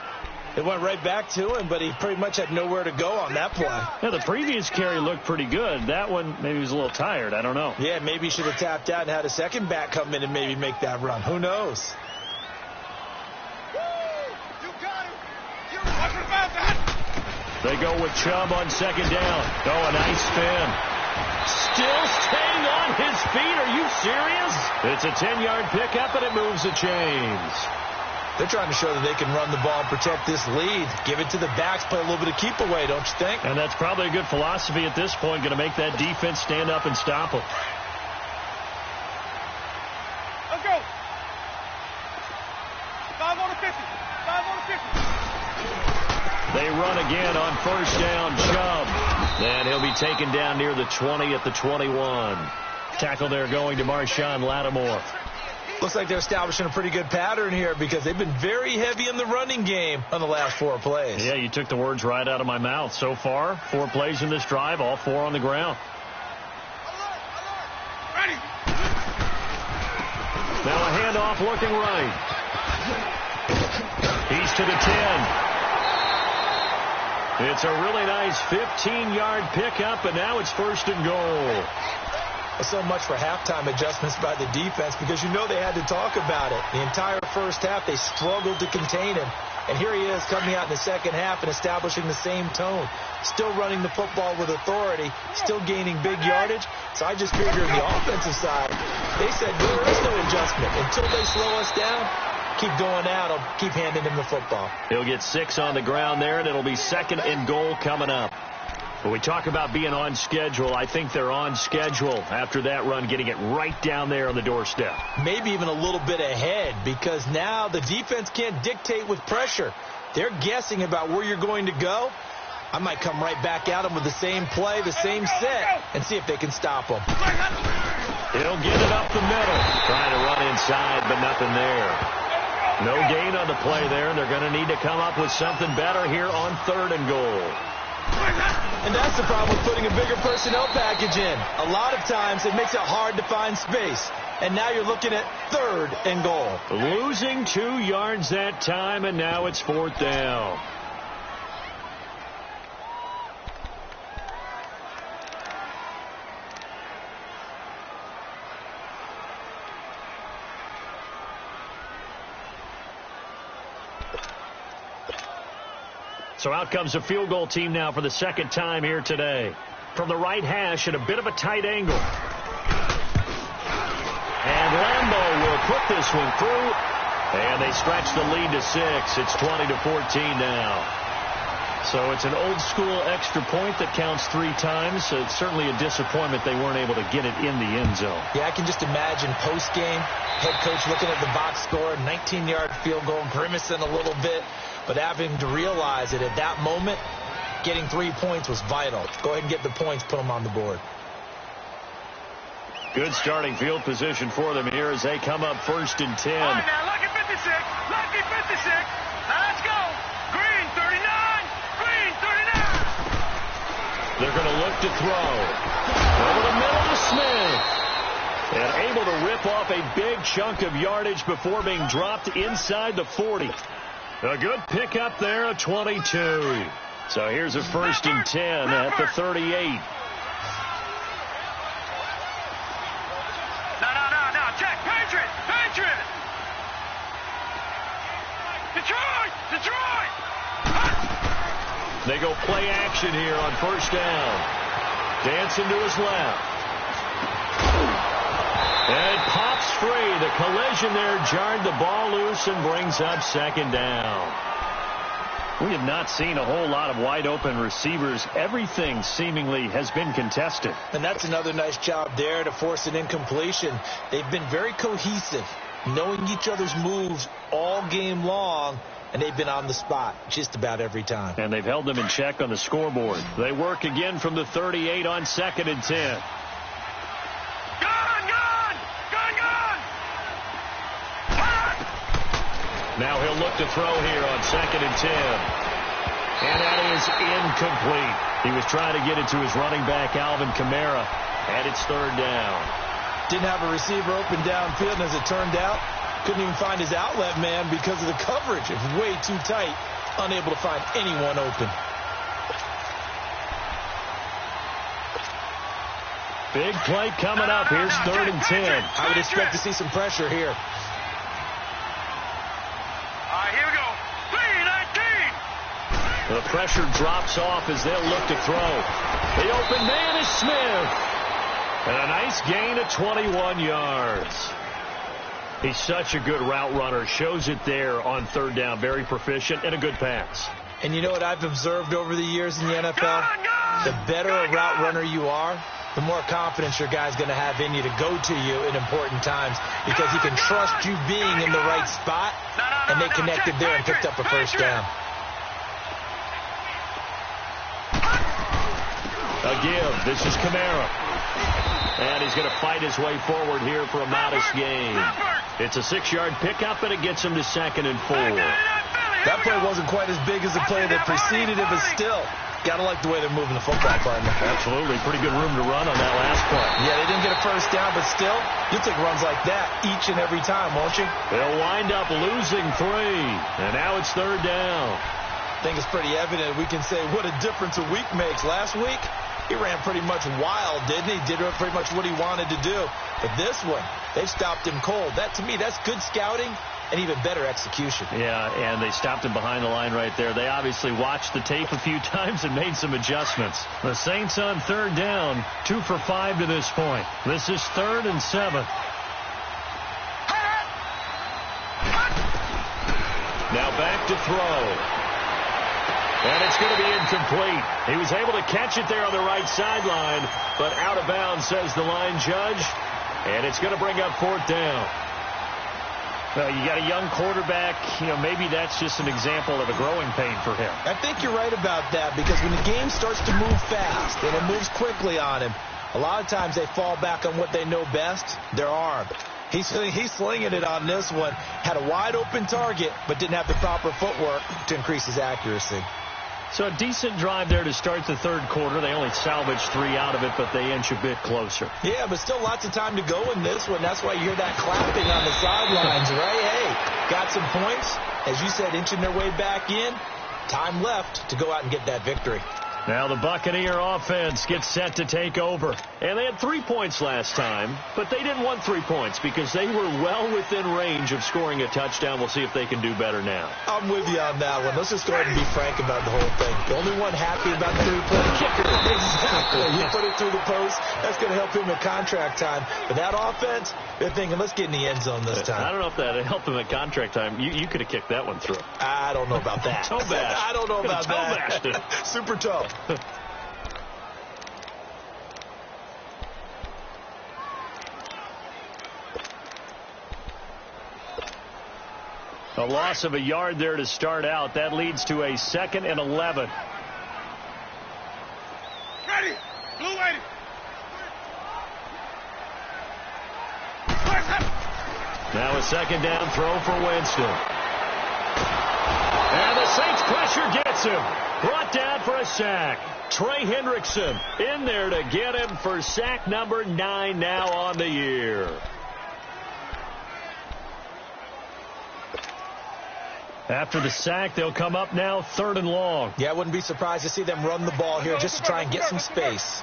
Speaker 4: It went right back to him, but he pretty much had nowhere to go on that play.
Speaker 2: Yeah, the previous carry looked pretty good. That one, maybe he was a little tired. I don't know.
Speaker 4: Yeah, maybe he should have tapped out and had a second back come in and maybe make that run. Who knows?
Speaker 2: They go with Chubb on 2nd down. Oh, a nice spin. Still staying on his feet. Are you serious? It's a 10-yard pickup, and it moves the chains.
Speaker 4: They're trying to show that they can run the ball and protect this lead. Give it to the backs, play a little bit of keep away, don't you think?
Speaker 2: And that's probably a good philosophy at this point, going to make that defense stand up and stop them.
Speaker 3: Let's go. 5 on the 50. 5 on the 50.
Speaker 2: They run again on 1st down. Chubb. And he'll be taken down near the 20 at the 21. Tackle there going to Marshawn Lattimore.
Speaker 4: Looks like they're establishing a pretty good pattern here, because they've been very heavy in the running game on the last 4 plays.
Speaker 2: Yeah, you took the words right out of my mouth. So far, 4 plays in this drive, all 4 on the ground.
Speaker 3: Ready.
Speaker 2: Now a handoff looking right. He's to the 10. It's a really nice 15-yard pickup, and now it's 1st and goal.
Speaker 4: So much for halftime adjustments by the defense, because you know they had to talk about it. The entire first half, they struggled to contain him. And here he is coming out in the second half and establishing the same tone. Still running the football with authority, still gaining big yardage. So I just figured on the offensive side, they said there is no adjustment. Until they slow us down, keep going out, I'll keep handing him the football.
Speaker 2: He'll get 6 on the ground there, and it'll be 2nd and goal coming up. When we talk about being on schedule, I think they're on schedule after that run, getting it right down there on the doorstep.
Speaker 4: Maybe even a little bit ahead, because now the defense can't dictate with pressure. They're guessing about where you're going to go. I might come right back at them with the same play, the same set, and see if they can stop them.
Speaker 2: He'll get it up the middle. Trying to run inside, but nothing there. No gain on the play there, and they're going to need to come up with something better here on 3rd and goal.
Speaker 4: And that's the problem with putting a bigger personnel package in. A lot of times it makes it hard to find space. And now you're looking at 3rd and goal.
Speaker 2: Losing 2 yards that time, and now it's 4th down. So out comes the field goal team now for the 2nd time here today. From the right hash at a bit of a tight angle. And Lambeau will put this one through. And they stretch the lead to 6. It's 20-14 now. So it's an old school extra point that counts 3 times. So it's certainly a disappointment they weren't able to get it in the end zone.
Speaker 4: Yeah, I can just imagine post-game, head coach looking at the box score, 19-yard field goal, grimacing a little bit. But having to realize that at that moment, getting 3 points was vital. Go ahead and get the points, put them on the board.
Speaker 2: Good starting field position for them here as they come up 1st and 10.
Speaker 3: All right, now, lucky 56. Lucky 56. Let's go. Green, 39. Green, 39.
Speaker 2: They're going to look to throw. Over the middle to Smith. And able to rip off a big chunk of yardage before being dropped inside the 40. A good pickup there, a 22. So here's a 1st and 10 at the 38.
Speaker 3: No, check. Patriot. Detroit.
Speaker 2: They go play action here on 1st down. Dancing to his left. And it pops free. The collision there jarred the ball loose and brings up 2nd down. We have not seen a whole lot of wide open receivers. Everything seemingly has been contested.
Speaker 4: And that's another nice job there to force an incompletion. They've been very cohesive, knowing each other's moves all game long, and they've been on the spot just about every time.
Speaker 2: And they've held them in check on the scoreboard. They work again from the 38 on 2nd and 10. Now he'll look to throw here on 2nd and 10. And that is incomplete. He was trying to get it to his running back, Alvin Kamara, and it's 3rd down.
Speaker 4: Didn't have a receiver open downfield, and as it turned out, couldn't even find his outlet man because of the coverage. It was way too tight, unable to find anyone open.
Speaker 2: Big play coming up. Here's 3rd and 10.
Speaker 4: I would expect to see some pressure here.
Speaker 3: Here we go. 3-19.
Speaker 2: The pressure drops off as they'll look to throw. The open man is Smith. And a nice gain of 21 yards. He's such a good route runner. Shows it there on 3rd down. Very proficient and a good pass.
Speaker 4: And you know what I've observed over the years in the NFL? The better a route runner you are, the more confidence your guy's going to have in you to go to you in important times because he can trust you being in the right spot, and they connected there and picked up a 1st down.
Speaker 2: A give. This is Kamara. And he's going to fight his way forward here for a modest gain. It's a 6-yard pickup, and it gets him to 2nd and 4.
Speaker 4: That play wasn't quite as big as the play that preceded it, but still, got to like the way they're moving the football, partner.
Speaker 2: Absolutely. Pretty good room to run on that last play.
Speaker 4: Yeah, they didn't get a 1st down, but still, you'll take runs like that each and every time, won't you?
Speaker 2: They'll wind up losing 3, and now it's 3rd down.
Speaker 4: I think it's pretty evident we can say what a difference a week makes. Last week, he ran pretty much wild, didn't he? Did pretty much what he wanted to do. But this one, they've stopped him cold. That, to me, that's good scouting and even better execution.
Speaker 2: Yeah, and they stopped him behind the line right there. They obviously watched the tape a few times and made some adjustments. The Saints on 3rd down, 2 for 5 to this point. This is 3rd and 7. Now back to throw. And it's going to be incomplete. He was able to catch it there on the right sideline, but out of bounds, says the line judge. And it's going to bring up 4th down. Well, you got a young quarterback. You know, maybe that's just an example of a growing pain for him.
Speaker 4: I think you're right about that because when the game starts to move fast and it moves quickly on him, a lot of times they fall back on what they know best, their arm. He's slinging it on this one. Had a wide open target, but didn't have the proper footwork to increase his accuracy.
Speaker 2: So a decent drive there to start the 3rd quarter. They only salvaged 3 out of it, but they inch a bit closer.
Speaker 4: Yeah, but still lots of time to go in this one. That's why you hear that clapping on the sidelines, right? Hey, got some points. As you said, inching their way back in. Time left to go out and get that victory.
Speaker 2: Now the Buccaneer offense gets set to take over. And they had 3 points last time, but they didn't want 3 points because they were well within range of scoring a touchdown. We'll see if they can do better now.
Speaker 4: I'm with you on that one. Let's just go ahead and be frank about the whole thing. The only one happy about the 3-point kicker. Exactly. You put it through the post. That's going to help him at contract time. But that offense, they're thinking, let's get in the end zone this time.
Speaker 2: I don't know if that helped him at contract time. You could have kicked that one through.
Speaker 4: I don't know about that.
Speaker 2: Toe bash.
Speaker 4: I don't know about that. Super toe.
Speaker 2: A loss of a yard there to start out. That leads to a 2nd and 11.
Speaker 3: Ready. Blue waiting.
Speaker 2: Now a 2nd down throw for Winston. And the Saints pressure gets him. Brought down for a sack. Trey Hendrickson in there to get him for sack number 9 now on the year. After the sack, they'll come up now 3rd and long.
Speaker 4: Yeah, I wouldn't be surprised to see them run the ball here just to try and get some space.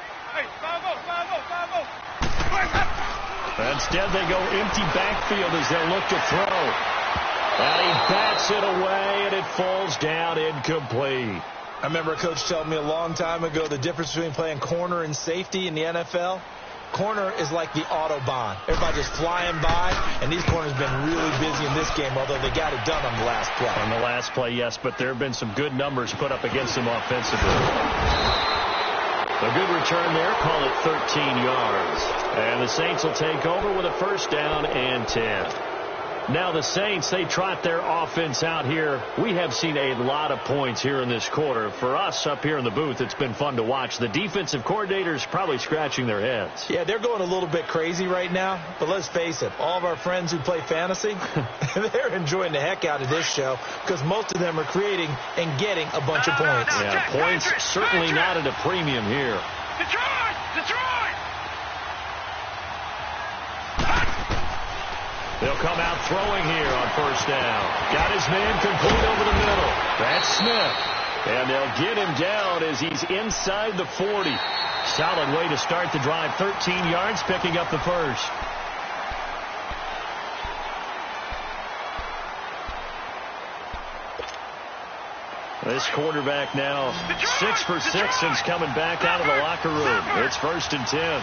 Speaker 2: Instead, they go empty backfield as they'll look to throw. And he bats it away, and it falls down incomplete.
Speaker 4: I remember a coach telling me a long time ago the difference between playing corner and safety in the NFL. Corner is like the Autobahn. Everybody just flying by, and these corners have been really busy in this game, although they got it done on the last play.
Speaker 2: On the last play, yes, but there have been some good numbers put up against them offensively. A good return there, call it 13 yards. And the Saints will take over with a 1st down and 10. Now the Saints, they trot their offense out here. We have seen a lot of points here in this quarter. For us up here in the booth, it's been fun to watch. The defensive coordinators probably scratching their heads.
Speaker 4: Yeah, they're going a little bit crazy right now. But let's face it, all of our friends who play fantasy, they're enjoying the heck out of this show because most of them are creating and getting a bunch of points.
Speaker 2: Yeah, points certainly not at a premium here.
Speaker 3: Detroit!
Speaker 2: They'll come out throwing here on 1st down. Got his man complete over the middle. That's Smith. And they'll get him down as he's inside the 40. Solid way to start the drive. 13 yards, picking up the 1st. This quarterback now 6 for 6 since coming back out of the locker room. It's 1st and 10.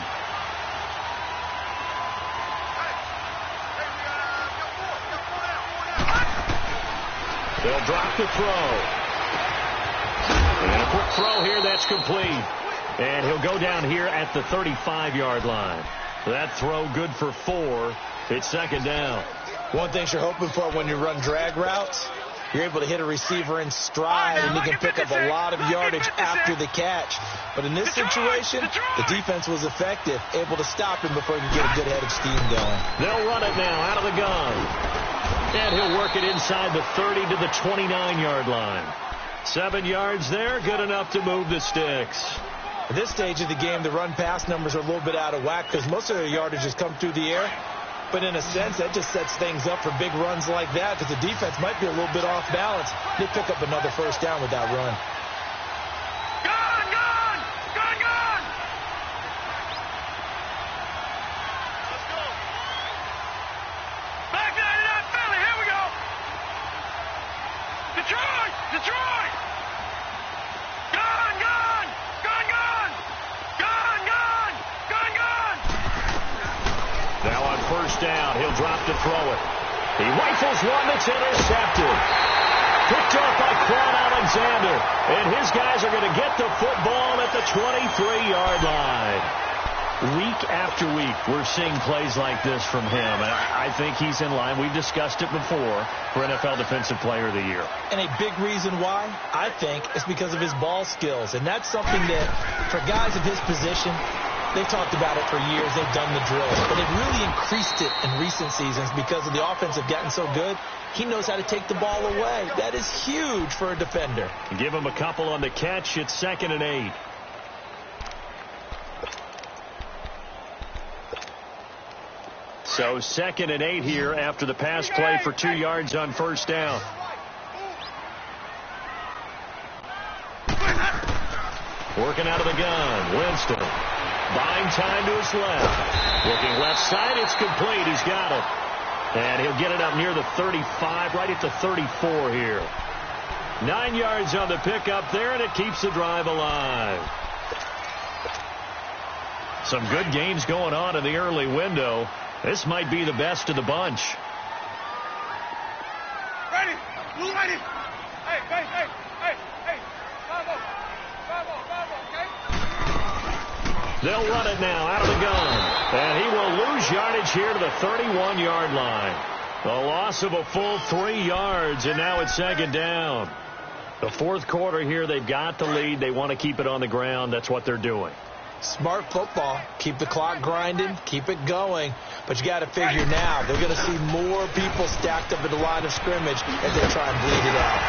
Speaker 2: They'll drop the throw. And a quick throw here, that's complete. And he'll go down here at the 35-yard line. That throw good for 4. It's 2nd down.
Speaker 4: One thing you're hoping for when you run drag routes, you're able to hit a receiver in stride, and he can pick up a lot of yardage after the catch. But in this situation, the defense was effective, able to stop him before he could get a good head of steam going.
Speaker 2: They'll run it now out of the gun. And he'll work it inside the 30 to the 29-yard line. 7 yards there, good enough to move the sticks.
Speaker 4: At this stage of the game, the run-pass numbers are a little bit out of whack because most of their yardage has come through the air. But in a sense, that just sets things up for big runs like that because the defense might be a little bit off balance. They pick up another 1st down with that run.
Speaker 3: Detroit! Gone!
Speaker 2: Now on 1st down, he'll drop to throw it. He rifles one that's intercepted. Picked off by Quan Alexander. And his guys are going to get the football at the 23-yard line. Week after week, we're seeing plays like this from him. And I think he's in line. We've discussed it before for NFL Defensive Player of the Year.
Speaker 4: And a big reason why, I think, is because of his ball skills. And that's something that, for guys of his position, they've talked about it for years. They've done the drills. But they've really increased it in recent seasons because of the offense have gotten so good. He knows how to take the ball away. That is huge for a defender.
Speaker 2: Give him a couple on the catch. It's 2nd and 8. So 2nd and 8 here after the pass play for 2 yards on 1st down. Working out of the gun, Winston. Buying time to his left. Looking left side, it's complete. He's got it. And he'll get it up near the 35, right at the 34 here. 9 yards on the pickup there, and it keeps the drive alive. Some good games going on in the early window. This might be the best of the bunch.
Speaker 3: Ready. Hey. Bravo, okay?
Speaker 2: They'll run it now out of the gun. And he will lose yardage here to the 31-yard line. The loss of a full 3 yards, and now it's 2nd down. The 4th quarter here, they've got the lead. They want to keep it on the ground. That's what they're doing.
Speaker 4: Smart football. Keep the clock grinding. Keep it going. But you got to figure now, they're going to see more people stacked up at the line of scrimmage as they try and bleed it out.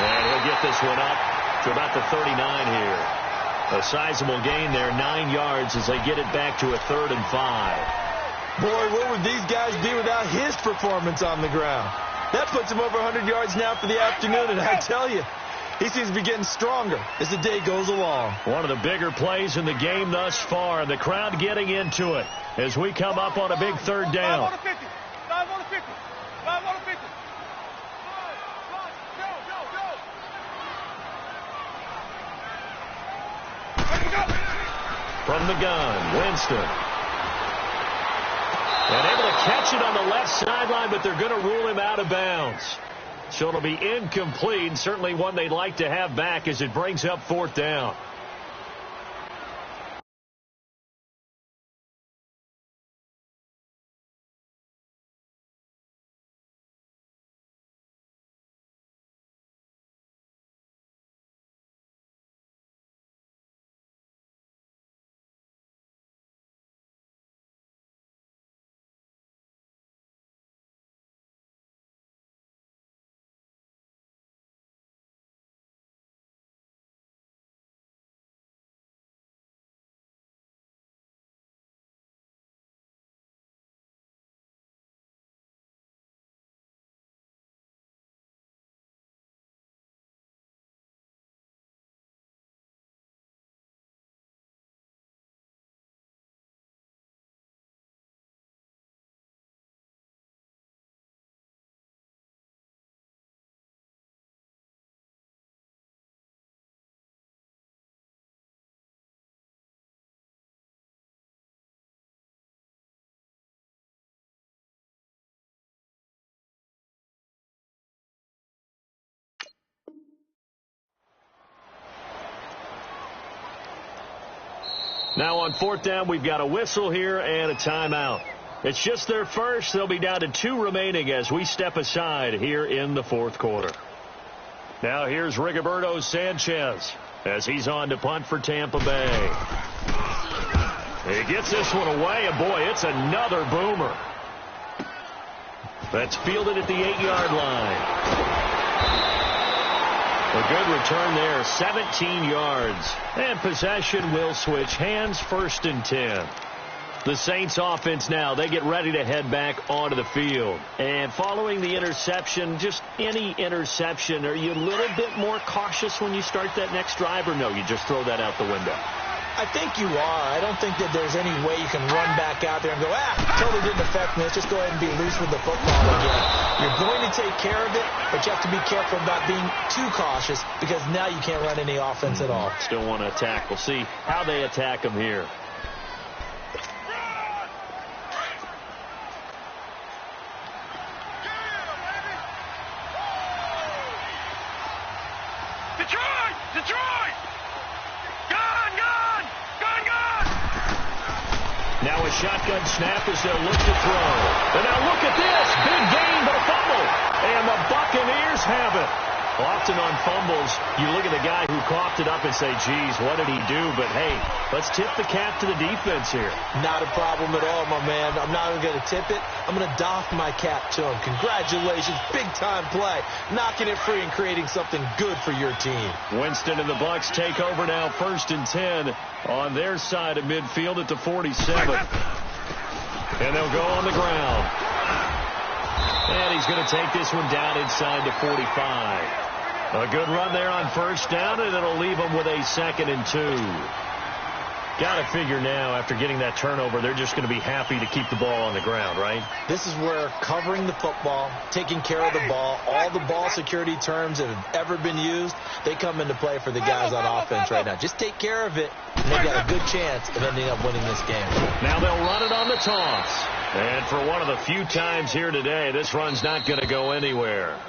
Speaker 2: And he'll get this one up to about the 39 here. A sizable gain there, 9 yards as they get it back to a 3rd and 5.
Speaker 4: Boy, what would these guys be without his performance on the ground? That puts him over 100 yards now for the afternoon, and I tell you, he seems to be getting stronger as the day goes along.
Speaker 2: One of the bigger plays in the game thus far. The crowd getting into it as we come up on a big third down.
Speaker 3: 5 on the 50. 5 on the 50. 5 on the 50.
Speaker 2: From the gun, Winston. And able to catch it on the left sideline, but they're going to rule him out of bounds. So it'll be incomplete, certainly one they'd like to have back as it brings up fourth down. Now on fourth down, we've got a whistle here and a timeout. It's just their first. They'll be down to 2 remaining as we step aside here in the fourth quarter. Now here's Rigoberto Sanchez as he's on to punt for Tampa Bay. He gets this one away, and boy, it's another boomer. That's fielded at the 8-yard line. A good return there, 17 yards. And possession will switch hands, 1st and 10. The Saints offense now, they get ready to head back onto the field. And following the interception, just any interception, are you a little bit more cautious when you start that next drive, or no, you just throw that out the window?
Speaker 4: I think you are. I don't think that there's any way you can run back out there and go, totally didn't affect me. Let's just go ahead and be loose with the football again. You're going to take care of it, but you have to be careful about being too cautious because now you can't run any offense at all.
Speaker 2: Still want to attack. We'll see how they attack them here.
Speaker 3: Detroit! Detroit!
Speaker 2: Now a shotgun snap as they'll look to throw. And now look at this. Big gain, but a fumble. And the Buccaneers have it. Often on fumbles, you look at the guy who coughed it up and say, geez, what did he do? But, hey, let's tip the cap to the defense here.
Speaker 4: Not a problem at all, my man. I'm not even going to tip it. I'm going to doff my cap to him. Congratulations. Big-time play. Knocking it free and creating something good for your team.
Speaker 2: Winston and the Bucs take over now, 1st and 10 on their side of midfield at the 47. And they'll go on the ground. And he's going to take this one down inside the 45. A good run there on 1st down, and it'll leave them with a 2nd and 2. Got to figure now, after getting that turnover, they're just going to be happy to keep the ball on the ground, right?
Speaker 4: This is where covering the football, taking care of the ball, all the ball security terms that have ever been used, they come into play for the guys on offense right now. Just take care of it, and they've got a good chance of ending up winning this game.
Speaker 2: Now they'll run it on the toss. And for one of the few times here today, this run's not going to go anywhere.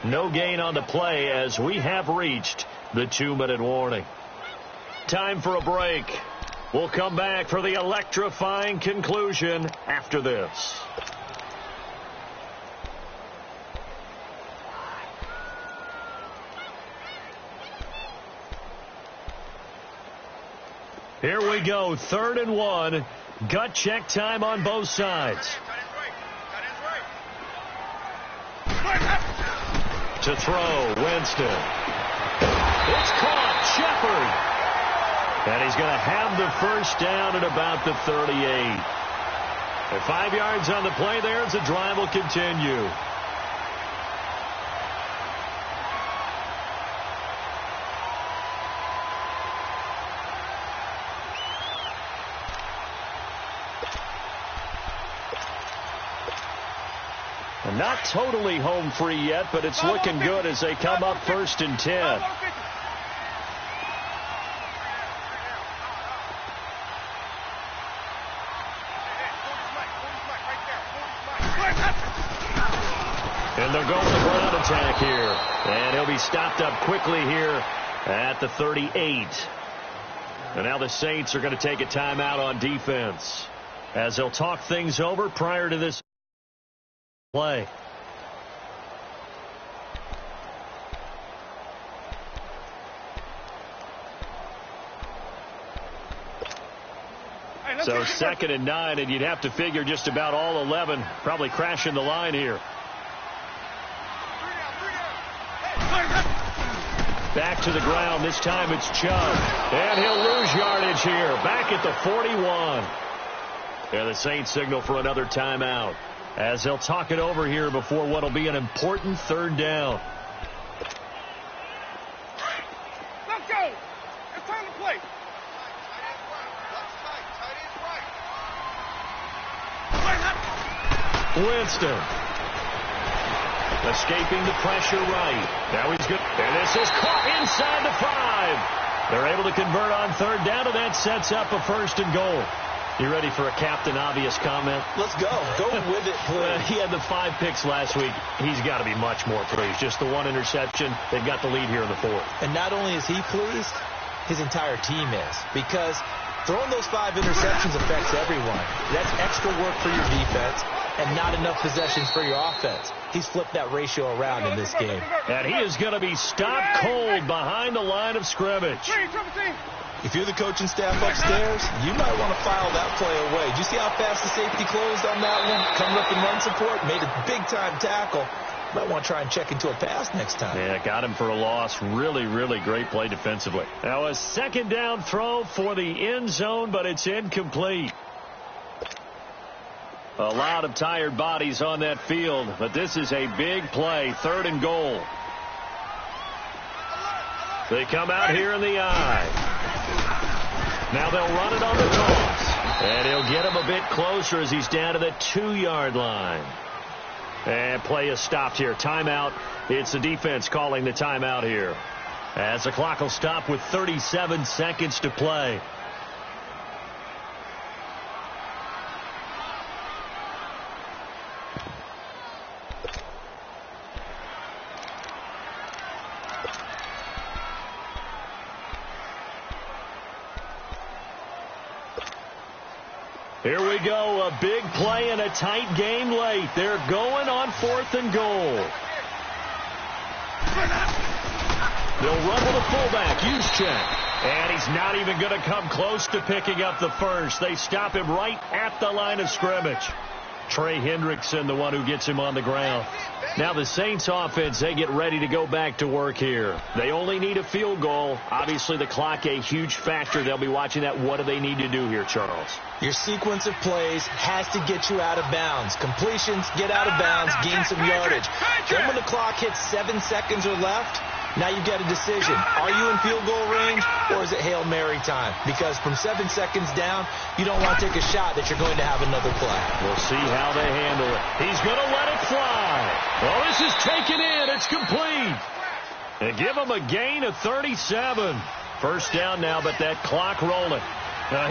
Speaker 2: No gain on the play as we have reached the 2-minute warning. Time for a break. We'll come back for the electrifying conclusion after this. Here we go, 3rd and 1. Gut check time on both sides. To throw, Winston. It's caught, Shepard. And he's going to have the 1st down at about the 38. And 5 yards on the play there as the drive will continue. Not totally home free yet, but it's looking good as they come up 1st and 10. And they'll go with the ground attack here. And he'll be stopped up quickly here at the 38. And now the Saints are going to take a timeout on defense as they'll talk things over prior to this play. So 2nd and 9, and you'd have to figure just about all 11 probably crashing the line here. Back to the ground. This time it's Chubb. And he'll lose yardage here. Back at the 41. Yeah, the Saints signal for another timeout as they'll talk it over here before what will be an important 3rd down.
Speaker 3: Let's go. It's time to play.
Speaker 2: Winston. Escaping the pressure right. Now he's good. And this is caught inside the 5. They're able to convert on 3rd down, and that sets up a 1st and goal. You ready for a Captain Obvious comment?
Speaker 4: Let's go. Go with it, please.
Speaker 2: He had the 5 picks last week. He's got to be much more pleased. Just the 1 interception. They've got the lead here in the 4th.
Speaker 4: And not only is he pleased, his entire team is. Because throwing those 5 interceptions affects everyone. That's extra work for your defense and not enough possessions for your offense. He's flipped that ratio around in this game.
Speaker 2: And he is going to be stopped cold behind the line of scrimmage.
Speaker 4: If you're the coaching staff upstairs, you might want to file that play away. Did you see how fast the safety closed on that one? Coming up in run support, made a big-time tackle. Might want to try and check into a pass next time.
Speaker 2: Yeah, got him for a loss. Really, really great play defensively. Now a 2nd down throw for the end zone, but it's incomplete. A lot of tired bodies on that field, but this is a big play. 3rd and goal. They come out here in the eye. Now they'll run it on the toss. And he'll get him a bit closer as he's down to the 2-yard line. And play is stopped here. Timeout. It's the defense calling the timeout here. As the clock will stop with 37 seconds to play. Here we go, a big play in a tight game late. They're going on 4th and goal. They'll run with a fullback, use check. And he's not even going to come close to picking up the 1st. They stop him right at the line of scrimmage. Trey Hendrickson, the one who gets him on the ground. Now the Saints offense, they get ready to go back to work here. They only need a field goal. Obviously the clock a huge factor. They'll be watching that. What do they need to do here, Charles?
Speaker 4: Your sequence of plays has to get you out of bounds. Completions, get out of bounds, gain some yardage. Then when the clock hits 7 seconds or left, now you've got a decision. Are you in field goal range or is it Hail Mary time? Because from 7 seconds down, you don't want to take a shot that you're going to have another play.
Speaker 2: We'll see how they handle it. He's going to let it fly. Well, this is taken in. It's complete. They give him a gain of 37. 1st down now, but that clock rolling.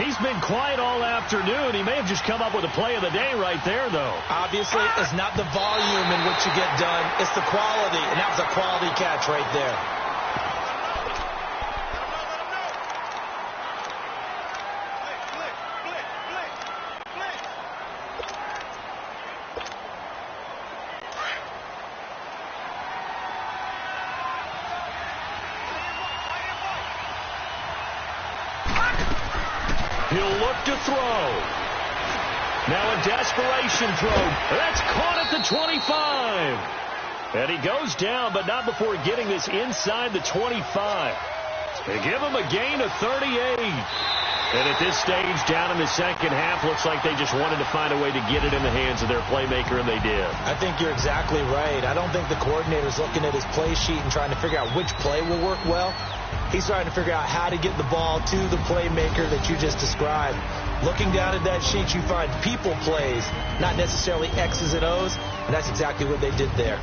Speaker 2: He's been quiet all afternoon. He may have just come up with a play of the day right there, though.
Speaker 4: Obviously, it's not the volume in which you get done. It's the quality, and that was a quality catch right there.
Speaker 2: He'll look to throw. Now a desperation throw. That's caught at the 25. And he goes down, but not before getting this inside the 25. They give him a gain of 38. And at this stage, down in the 2nd half, looks like they just wanted to find a way to get it in the hands of their playmaker, and they did.
Speaker 4: I think you're exactly right. I don't think the coordinator's looking at his play sheet and trying to figure out which play will work well. He's trying to figure out how to get the ball to the playmaker that you just described. Looking down at that sheet, you find people plays, not necessarily X's and O's, and that's exactly what they did there.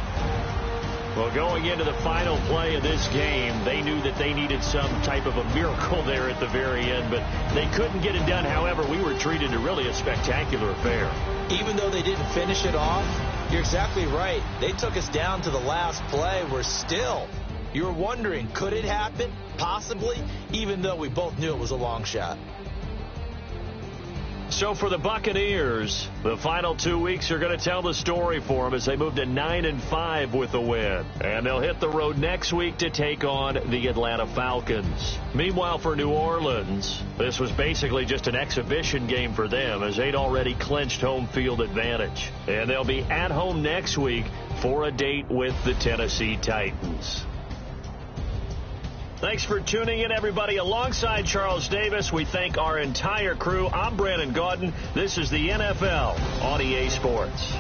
Speaker 2: Well, going into the final play of this game, they knew that they needed some type of a miracle there at the very end, but they couldn't get it done. However, we were treated to really a spectacular affair.
Speaker 4: Even though they didn't finish it off, you're exactly right. They took us down to the last play. We're still, you're wondering, could it happen? Possibly, even though we both knew it was a long shot.
Speaker 2: So for the Buccaneers, the final 2 weeks are going to tell the story for them as they move to 9-5 with a win. And they'll hit the road next week to take on the Atlanta Falcons. Meanwhile, for New Orleans, this was basically just an exhibition game for them as they'd already clinched home field advantage. And they'll be at home next week for a date with the Tennessee Titans. Thanks for tuning in, everybody. Alongside Charles Davis, we thank our entire crew. I'm Brandon Gaudin. This is the NFL on EA Sports.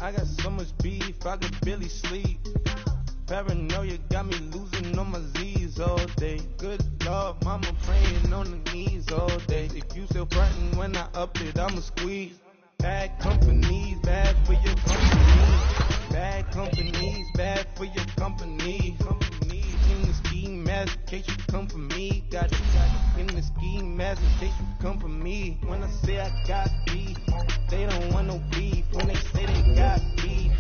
Speaker 6: I got so much beef, I could barely sleep. Paranoia got me losing on my Z's all day. Good Lord, mama praying on the knees all day. If you still frontin' when I up it, I'ma squeeze. Bad companies, bad for your company. Bad companies, bad for your company. Companies in the ski mask, in case you come for me. Got it in the ski mask, in case you come for me. When I say I got beef, they don't want no beef. When they say they got beef,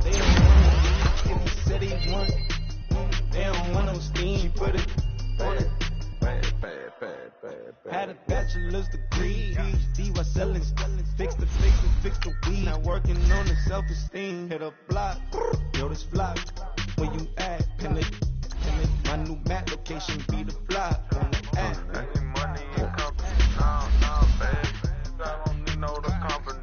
Speaker 6: they don't want no beef. If they say they want, they don't want no steam. She put it on it. Had a bachelor's degree, PhD while selling, fix the weed. Now working on the self-esteem. Hit a block, yo, this flock. Where you at? Can it? My new map location be the flock on the app.
Speaker 3: Money and company, no, baby. I don't need no the company.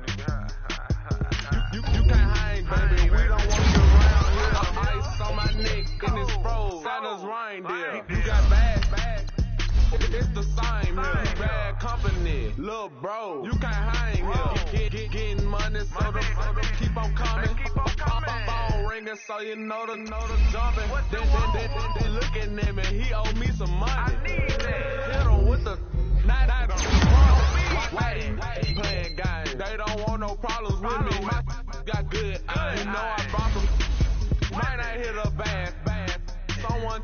Speaker 3: You can't hang, baby. We don't want you around here. Ice on my neck in this froze. Santa's reindeer. You got bad. It's the same here. Bad company, little bro. You can't hang here. Getting money, so the keep on coming. Phone ringing, so you know the jumping. They looking at me. He owe me some money. I need that. Hit him with the night on the Why they playing games? They don't want no problems with me. My got good. You know I brought them. Might not hit a bad. Someone,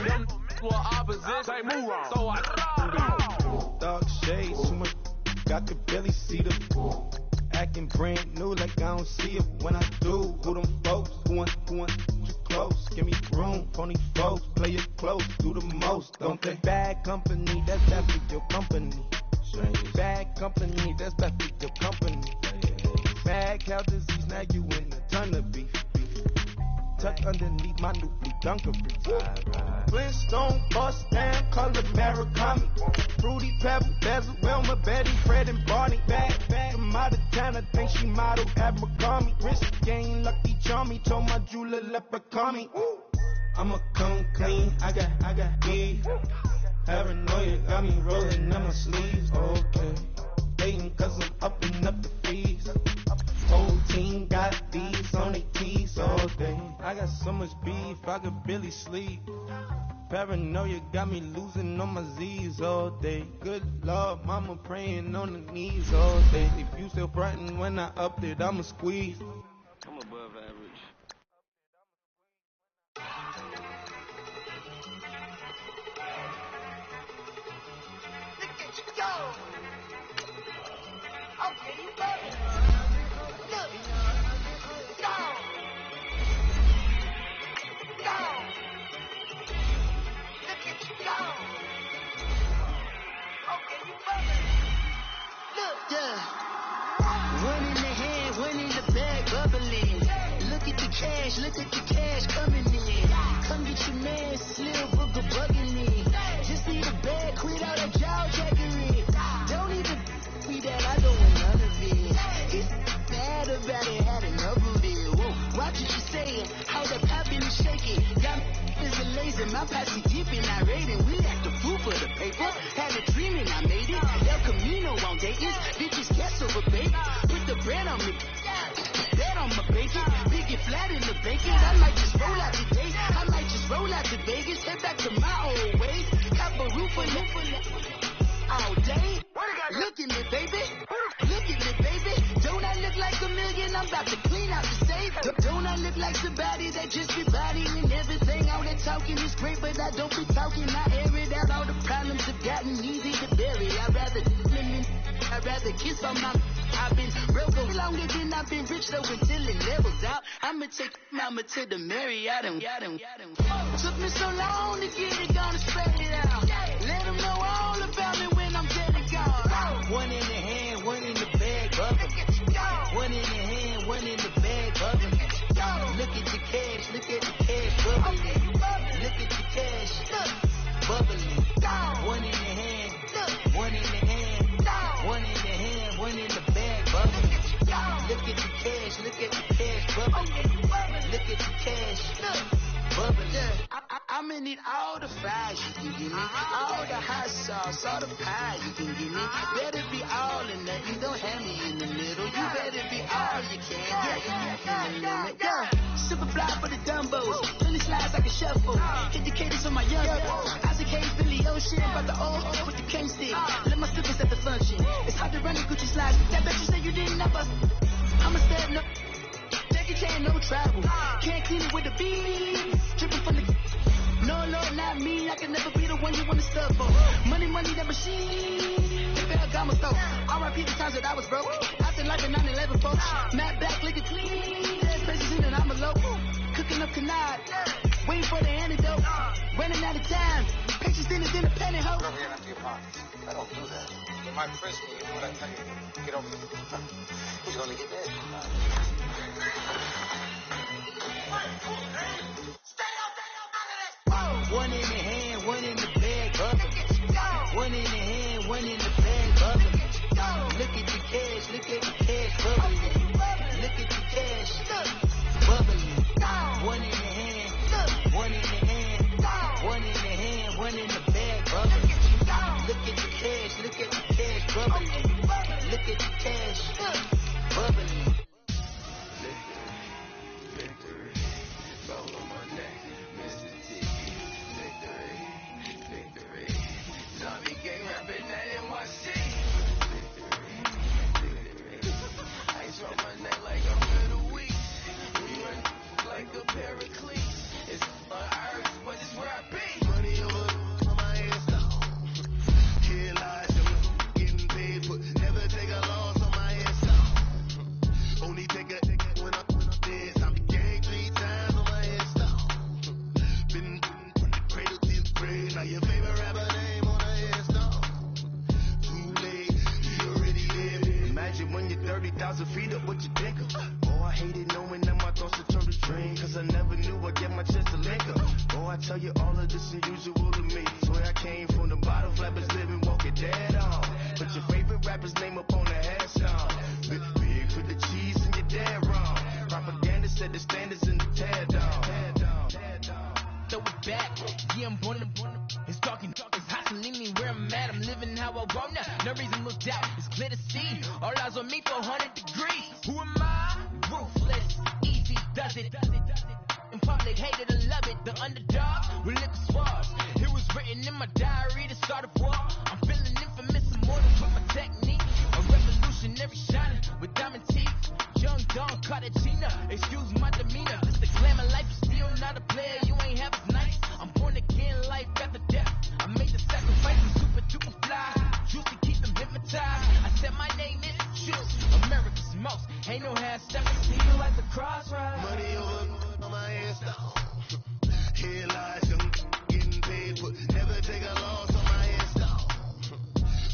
Speaker 3: them were opposition. They move on. So I
Speaker 6: dark shades, too much. I could barely see them. Acting brand new like I don't see it when I do. Who them folks? Who want you close? Give me room, phony folks. Play it close, do the most, don't they? Bad company, that's bad for your company. Bad company, that's bad for your company. Bad cow disease, now you in a ton of beef. Tuck underneath my new blue dunkery. Flintstone, bust down, color Murakami. Fruity Pebble, Bezel, Wilma, Betty, Fred, and Barney. Bad from out of town, I think she modeled Abercrombie. Wrist game, lucky charmy, told my jeweler leprechaun. I'ma come clean, I got beef. Paranoia got me rolling on my sleeves, okay. Hating cause I'm upping up the fees. Whole team got these on their teeth all day. I got so much beef, I could barely sleep. Paranoia got me losing on my Z's all day. Good Lord, mama praying on the knees all day. If you still frontin' when I up it, I'ma squeeze.
Speaker 7: I'm above average.
Speaker 1: Look at you go. Okay, you love it. Look. Go. Look at you go. Okay, you love it. Look.
Speaker 8: Yeah. One in the hand, one in the bag, bubbling. Look at the cash coming in. Come get your man, Slim Booker bugging me. Just need a bag, quit all that jaw jackery. Don't even me that, I don't want none of it. It's bad about it, had enough of it. Whoa, watch what you saying, how the poppin' and shaking. Got me is a laser, my posse dipping, I raiding. We act the fool for the paper. Had a dream and I made it. El Camino on Dayton's, bitches guess over bait. Put the bread on me. Bet on my bacon, big and flat in the bacon. I might just roll out today. I might just roll out to Vegas, head back to my old ways. Cop a roof all day. Look at me, baby. Look at me, baby. Don't I look like a million? I'm about to clean out the safe. Don't I look like somebody that just be bodying everything? All that talking is great, but I don't be talking. I air it out. All the problems have gotten easy to bury. I'd rather kiss on my. I've been real for longer than I've been rich, though, until it levels out. I'ma take mama to the Marriott and got him. Took me so long to get it, gonna spread it out. Let them know all about me when I'm dead and gone. One in the hand, one in the bag, bubbling. One in the hand, one in the bag, bubbling. Look at the cash, bubbling. Look at the cash, bubbling. One in the hand, one in the hand, one in the hand, one in the bag, bubbling. Look at the cash, bubbling. Look at the cash, bubbling. I'm I'ma need all the fries you can give me, all the hot sauce, all the pie you can give me. Better be all or nothing, don't have me in the middle. You better be all you can, yeah. Super fly for the dumbos, 20 slides like a shuffle. Indicators on my young Isaac Hayes, Billy Ocean, about the old with the cane stick. Let my slippers at the function. It's hard to run the Gucci slides. That bet you say you didn't know us. I'm a step no. Jackie Chan, no travel. Can't clean it with the beans. Dripping from the. No, Lord, not me. I can never be the one you want to stuff for. Money, that machine. The Ferragamo store. R.I.P. the times that I was broke. Out in life in 9/11, folks. Matt back, lick it clean. There's places in and I'm a local. Cooking up canard. Waiting for the antidote. Running out of time. Patience in the penny hoe.
Speaker 9: You're gonna empty your pockets. I don't do that. You might press me, you know what I tell you? Get over it. Who's gonna get that?
Speaker 8: One in the hand, one in the bag, bubble. One in the hand, one in the bag, bubble. Look at the cash, bubbling. Look at the cash, bubbling. One in the hand, one in the hand, one in the hand, one in the bag, bubbling. Look at the cash, bubbling. Look at the cash, bubbling.
Speaker 1: Victory, roll on my neck, Mr. T. Victory, zombie gang rapping that NYC. Victory, ice on my neck like I'm middle week. We run like a paraclete. It's on earth, but it's where I be. Money over on my hands down. Here lies getting paid, but never take a loss on my hands down. Only take a when I'm dead. I'm gang 3 times on my hands down. Been from the cradle to the grave. Now your favorite rapper name on the hands down. Too late, you already lived. Imagine when you're 30,000 feet up, what you think of? Oh, I hated knowing that my thoughts would turn to dream. Cause I never knew I'd get my chance to link up. Oh, I tell you all of this unusual to me. Swear I came from the bottom, flappers living, walking dead on. Put your favorite rapper's name up on the headstone. Big for the cheese and you're dead wrong. Propaganda set the standards in the tear down. Throw it back, yeah, I'm born to. It's talking, it's hustling me where I'm at. I'm living how I want now. No reason to look down, it's clear to see. All eyes on me for 100 degrees. Who am I? Ruthless, easy does it. In public, hate it or love it. The underdog with liquor swabs. It was written in my diary to start a war. I'm feeling infamous, immortal with my technique. A revolutionary shining with diamond teeth. Young Don Cartagena, excuse my demeanor. This the glamour life, you still not a player. You ain't half as nice. I'm born again, life after death. I made the sacrifice, I'm super duper fly. Used to keep them hypnotized. I said my name is Juice, America's most. Ain't no half step, see you at the crossroads. Money over on my hands down. Here lies young, getting paid, but never take a loss on my hands down.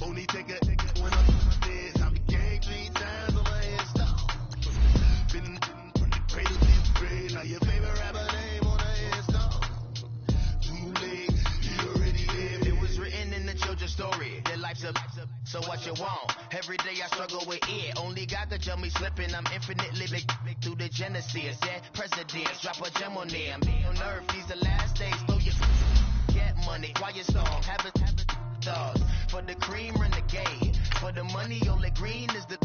Speaker 1: Only take a when I'm dead. I'm gang 3 times on my hands down. Been from the cradle to the grave. Now your favorite rapper name on the hands down. Too late, you already lived. It was written in the children's story. Their life's a so what you want? Every day I struggle with it. Only God could tell me slipping. I'm infinitely big through the genesis. Yeah, presidents drop a gem on them. On earth, these the last days. Throw your get money. Quiet song. Have a thoughts. For the cream, renegade. For the money, only green is the